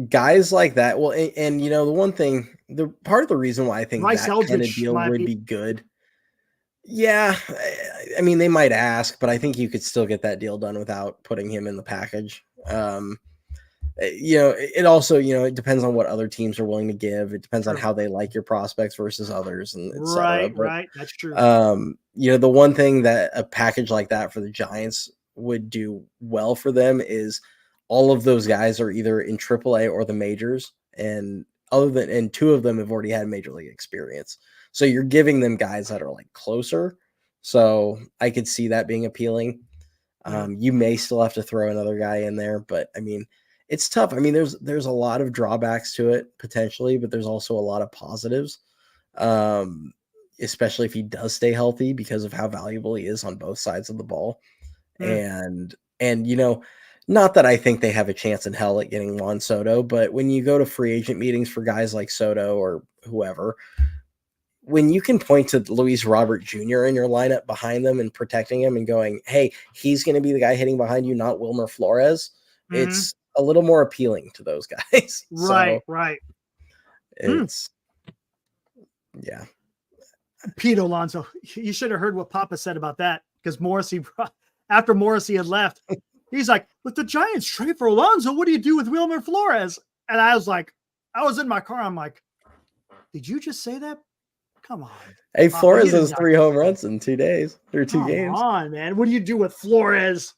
Guys like that. Well, and you know, the one thing, the part of the reason why I think Bryce that Eldridge kind of deal would be good. Yeah. I mean, they might ask, but I think you could still get that deal done without putting him in the package. You know, it also, you know, it depends on what other teams are willing to give. It depends on how they like your prospects versus others. And right. That's true. You know, the one thing that a package like that for the Giants would do well for them is all of those guys are either in AAA or the majors, and 2 of them have already had major league experience. So you're giving them guys that are like closer. So I could see that being appealing. You may still have to throw another guy in there, but I mean, it's tough. I mean, there's a lot of drawbacks to it potentially, but there's also a lot of positives, especially if he does stay healthy because of how valuable he is on both sides of the ball. And you know, not that I think they have a chance in hell at getting Juan Soto, but when you go to free agent meetings for guys like Soto or whoever, when you can point to Luis Robert Jr. in your lineup behind them and protecting him and going, hey, he's going to be the guy hitting behind you, not Wilmer Flores, it's a little more appealing to those guys. Right. It's yeah. Pete Alonso, you should have heard what Papa said about that, because after Morrissey had left, he's like, "With the Giants trade for Alonso, what do you do with Wilmer Flores?" And I was like, I was in my car. I'm like, "Did you just say that? Come on." Hey, Flores has 3 home runs in 2 days or 2 games. Come on, man. What do you do with Flores?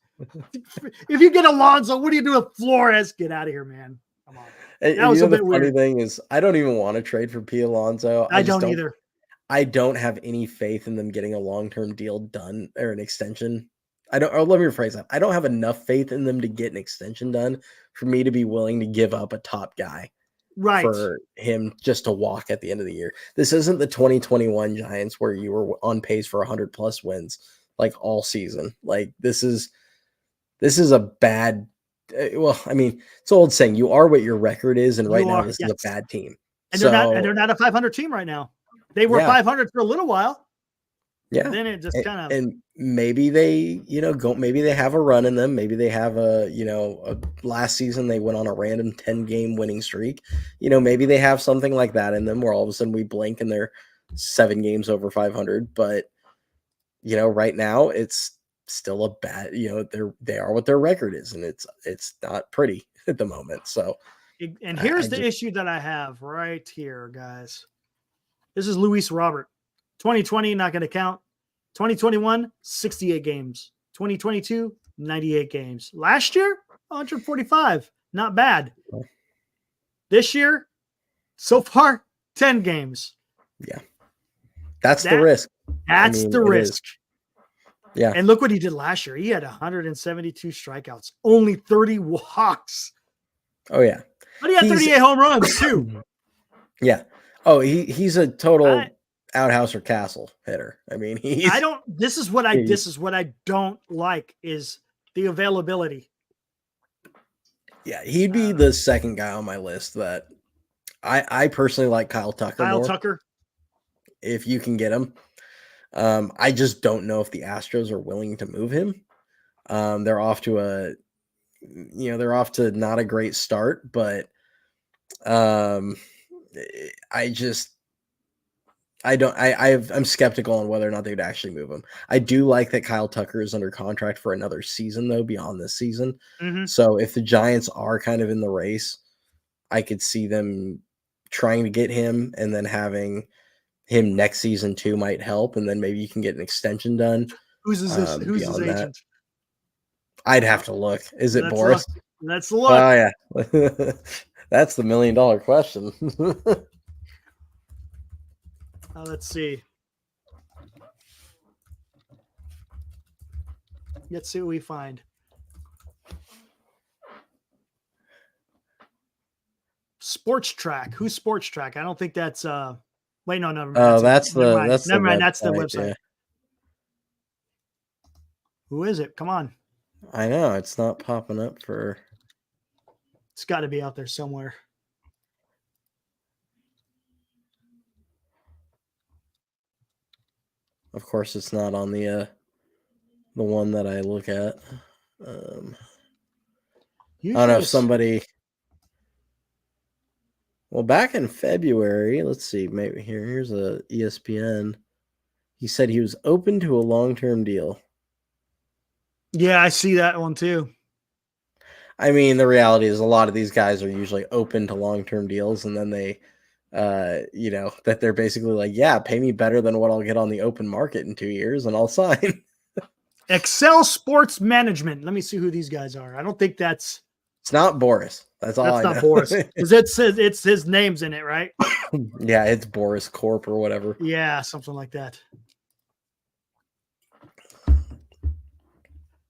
If you get Alonso, what do you do with Flores? Get out of here, man. Come on. That was a bit weird. The funny thing is, I don't even want to trade for P. Alonso. I don't either. I don't have any faith in them getting a long-term deal done or an extension. Let me rephrase that. I don't have enough faith in them to get an extension done for me to be willing to give up a top guy for him just to walk at the end of the year. This isn't the 2021 Giants where you were on pace for 100+ wins like all season. Like this is a bad. Well, I mean, it's an old saying, you are what your record is, and now this is a bad team. And they're not a 500 team right now. They were 500 for a little while. Yeah. And then it just kind of, and maybe they, maybe they have a run in them. Maybe they have last season they went on a random 10-game winning streak. Maybe they have something like that in them where all of a sudden we blink and they're 7 games over 500. But, right now it's still a bad, they are what their record is, and it's not pretty. at the moment. So, and here's the issue that I have right here, guys. This is Luis Robert. 2020, not going to count. 2021, 68 games. 2022, 98 games. Last year, 145. Not bad. This year, so far, 10 games. Yeah. That's the risk. That's the risk. Yeah. And look what he did last year. He had 172 strikeouts, only 30 walks. Oh, yeah. But he had 38 home runs, too. Yeah. Oh, he's a total outhouse or castle hitter. I mean, this is what I don't like is the availability. Yeah, he'd be the second guy on my list that I personally like Kyle Tucker more. If you can get him. I just don't know if the Astros are willing to move him. They're off to not a great start, but I'm skeptical on whether or not they'd actually move him. I do like that Kyle Tucker is under contract for another season though, beyond this season. Mm-hmm. So if the Giants are kind of in the race, I could see them trying to get him, and then having him next season too might help, and then maybe you can get an extension done. Who's his agent? I'd have to look. Is it Boris? Let's look. Oh yeah. That's the $1 million question. Let's see. Let's see what we find. Sports Track. Who's Sports Track? I don't think that's wait, no. Never mind. That's the website. Yeah. Who is it? Come on. I know it's not popping up for. It's got to be out there somewhere. Of course, it's not on the one that I look at. I don't know if somebody. Well, back in February, let's see. Maybe here's a ESPN. He said he was open to a long-term deal. Yeah, I see that one too. I mean, the reality is a lot of these guys are usually open to long-term deals, and then they, that they're basically like, yeah, pay me better than what I'll get on the open market in 2 years, and I'll sign. Excel Sports Management. Let me see who these guys are. I don't think that's. It's not Boris. That's all I know. That's not Boris. Because it says it's his name's in it, right? Yeah, it's Boris Corp or whatever. Yeah, something like that.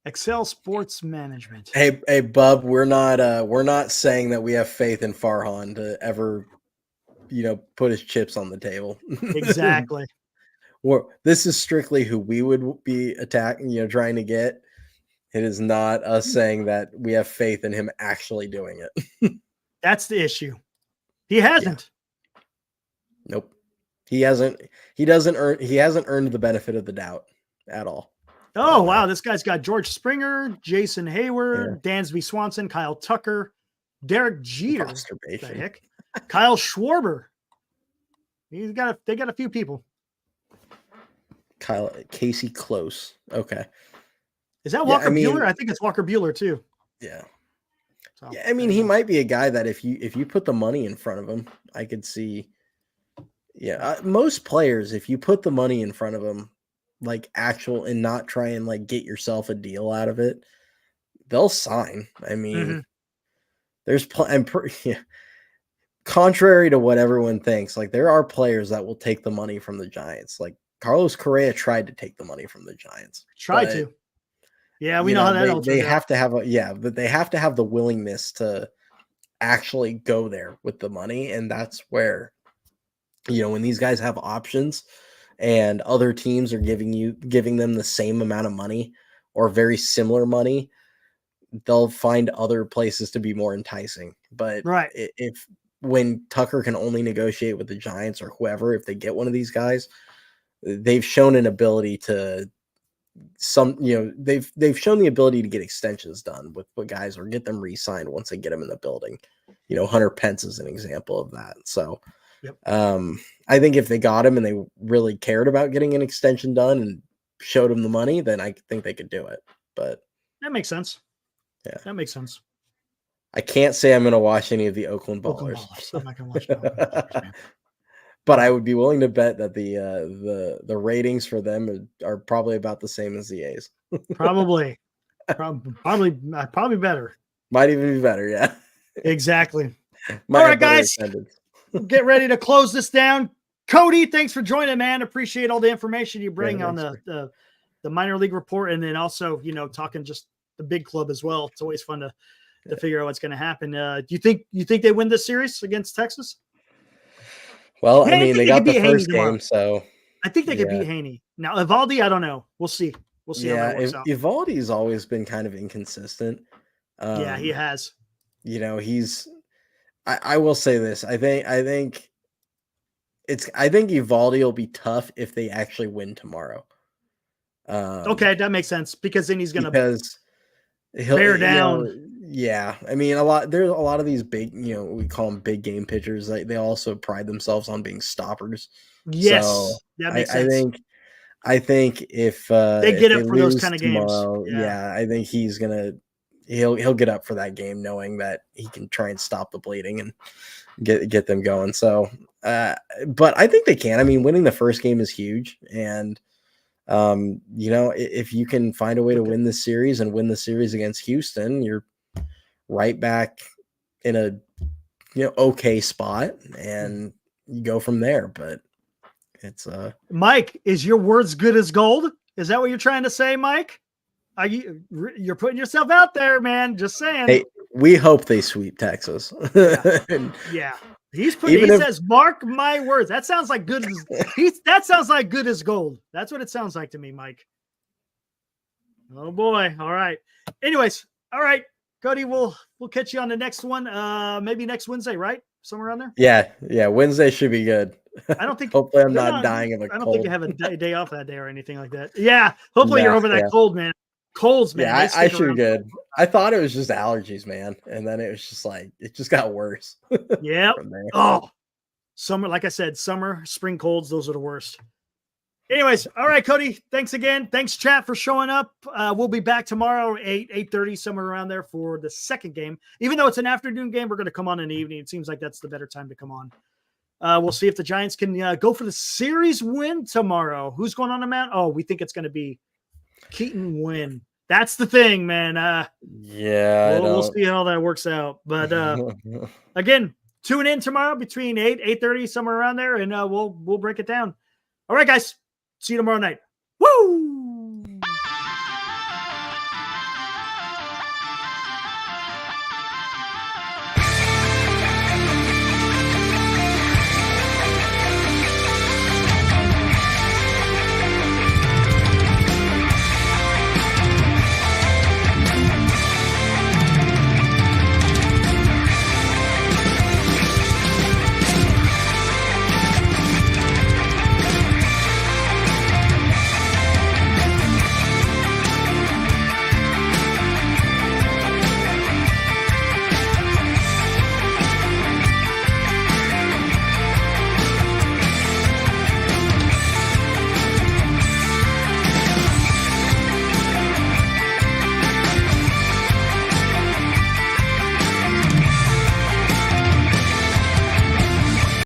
Excel Sports Management. Hey, Bub, we're not saying that we have faith in Farhan to ever, put his chips on the table. Exactly. This is strictly who we would be attacking, trying to get. It is not us saying that we have faith in him actually doing it. That's the issue. He hasn't. Yeah. Nope. He hasn't earned the benefit of the doubt at all. Oh, wow. This guy's got George Springer, Jason Hayward, Dansby Swanson, Kyle Tucker, Derek Jeter. What the heck? Kyle Schwarber. They got a few people. Casey Close. Okay. Is that Walker Buehler? I think it's Walker Buehler too. Yeah. So, yeah, I mean, he might be a guy that if you put the money in front of him, I could see. Yeah, most players, if you put the money in front of them, like actual, and not try and like get yourself a deal out of it, they'll sign. I mean, there's contrary to what everyone thinks, like there are players that will take the money from the Giants. Like Carlos Correa tried to take the money from the Giants. Yeah, we know how that. They have to have but they have to have the willingness to actually go there with the money, and that's where, when these guys have options, and other teams are giving them the same amount of money or very similar money, they'll find other places to be more enticing. But if when Tucker can only negotiate with the Giants or whoever, if they get one of these guys, they've shown an ability to. They've shown the ability to get extensions done with guys or get them re-signed once they get them in the building. Hunter Pence is an example of that. So I think if they got him and they really cared about getting an extension done and showed him the money, then I think they could do it. But that makes sense. Yeah, that makes sense. I can't say I'm going to watch any of the Oakland Oakland Ballers. Ballers. I'm not gonna watch the Oakland Ballers, man. But I would be willing to bet that the ratings for them are probably about the same as the A's. Probably better. Might even be better, yeah. Exactly. Might All have right, better guys. attendance. Get ready to close this down. Cody, thanks for joining, man. Appreciate all the information you bring on the minor league report, and then also, talking just the big club as well. It's always fun to figure out what's going to happen. Do you think they win this series against Texas? Well, Man, I mean, they got the first game, so I think they could beat Haney. Now, Evaldi, I don't know. We'll see. We'll see how that works out. Evaldi's always been kind of inconsistent. Yeah, he has. I will say this. I think Evaldi will be tough if they actually win tomorrow. Okay, that makes sense because then he's going to bear down. Yeah, I mean, there's a lot of these big, we call them big game pitchers. They also pride themselves on being stoppers. Yes, so that makes sense. I think if they get up for those kind of tomorrow, games, I think he'll get up for that game, knowing that he can try and stop the bleeding and get them going. So, but I think they can. I mean, winning the first game is huge, and if you can find a way to win this series and win the series against Houston, you're right back in a okay spot, and you go from there. But it's Mike, is your words good as gold? Is that what you're trying to say, Mike? You're putting yourself out there, man. Just saying. Hey, we hope they sweep Texas. Yeah. He says, mark my words. That sounds like good. That sounds like good as gold. That's what it sounds like to me, Mike. Oh boy. All right. Anyways. All right, Cody, we'll catch you on the next one. Maybe next Wednesday, right? Somewhere around there. Yeah. Wednesday should be good. I don't think. Hopefully, I'm not dying of a cold. I don't think you have a day off that day or anything like that. Yeah. Hopefully, you're over that cold, man. Colds, man. Yeah, I should be good. I thought it was just allergies, man, and then it was just like it just got worse. Yeah. Oh, summer. Like I said, summer, spring colds. Those are the worst. Anyways, all right, Cody. Thanks again. Thanks, chat, for showing up. We'll be back tomorrow, 8:30, somewhere around there for the second game. Even though it's an afternoon game, we're going to come on in the evening. It seems like that's the better time to come on. We'll see if the Giants can go for the series win tomorrow. Who's going on the mound? Oh, we think it's going to be Keaton Wynn. That's the thing, man. We'll see how that works out. But again, tune in tomorrow between 8:30, somewhere around there, and we'll break it down. All right, guys. See you tomorrow night. Woo!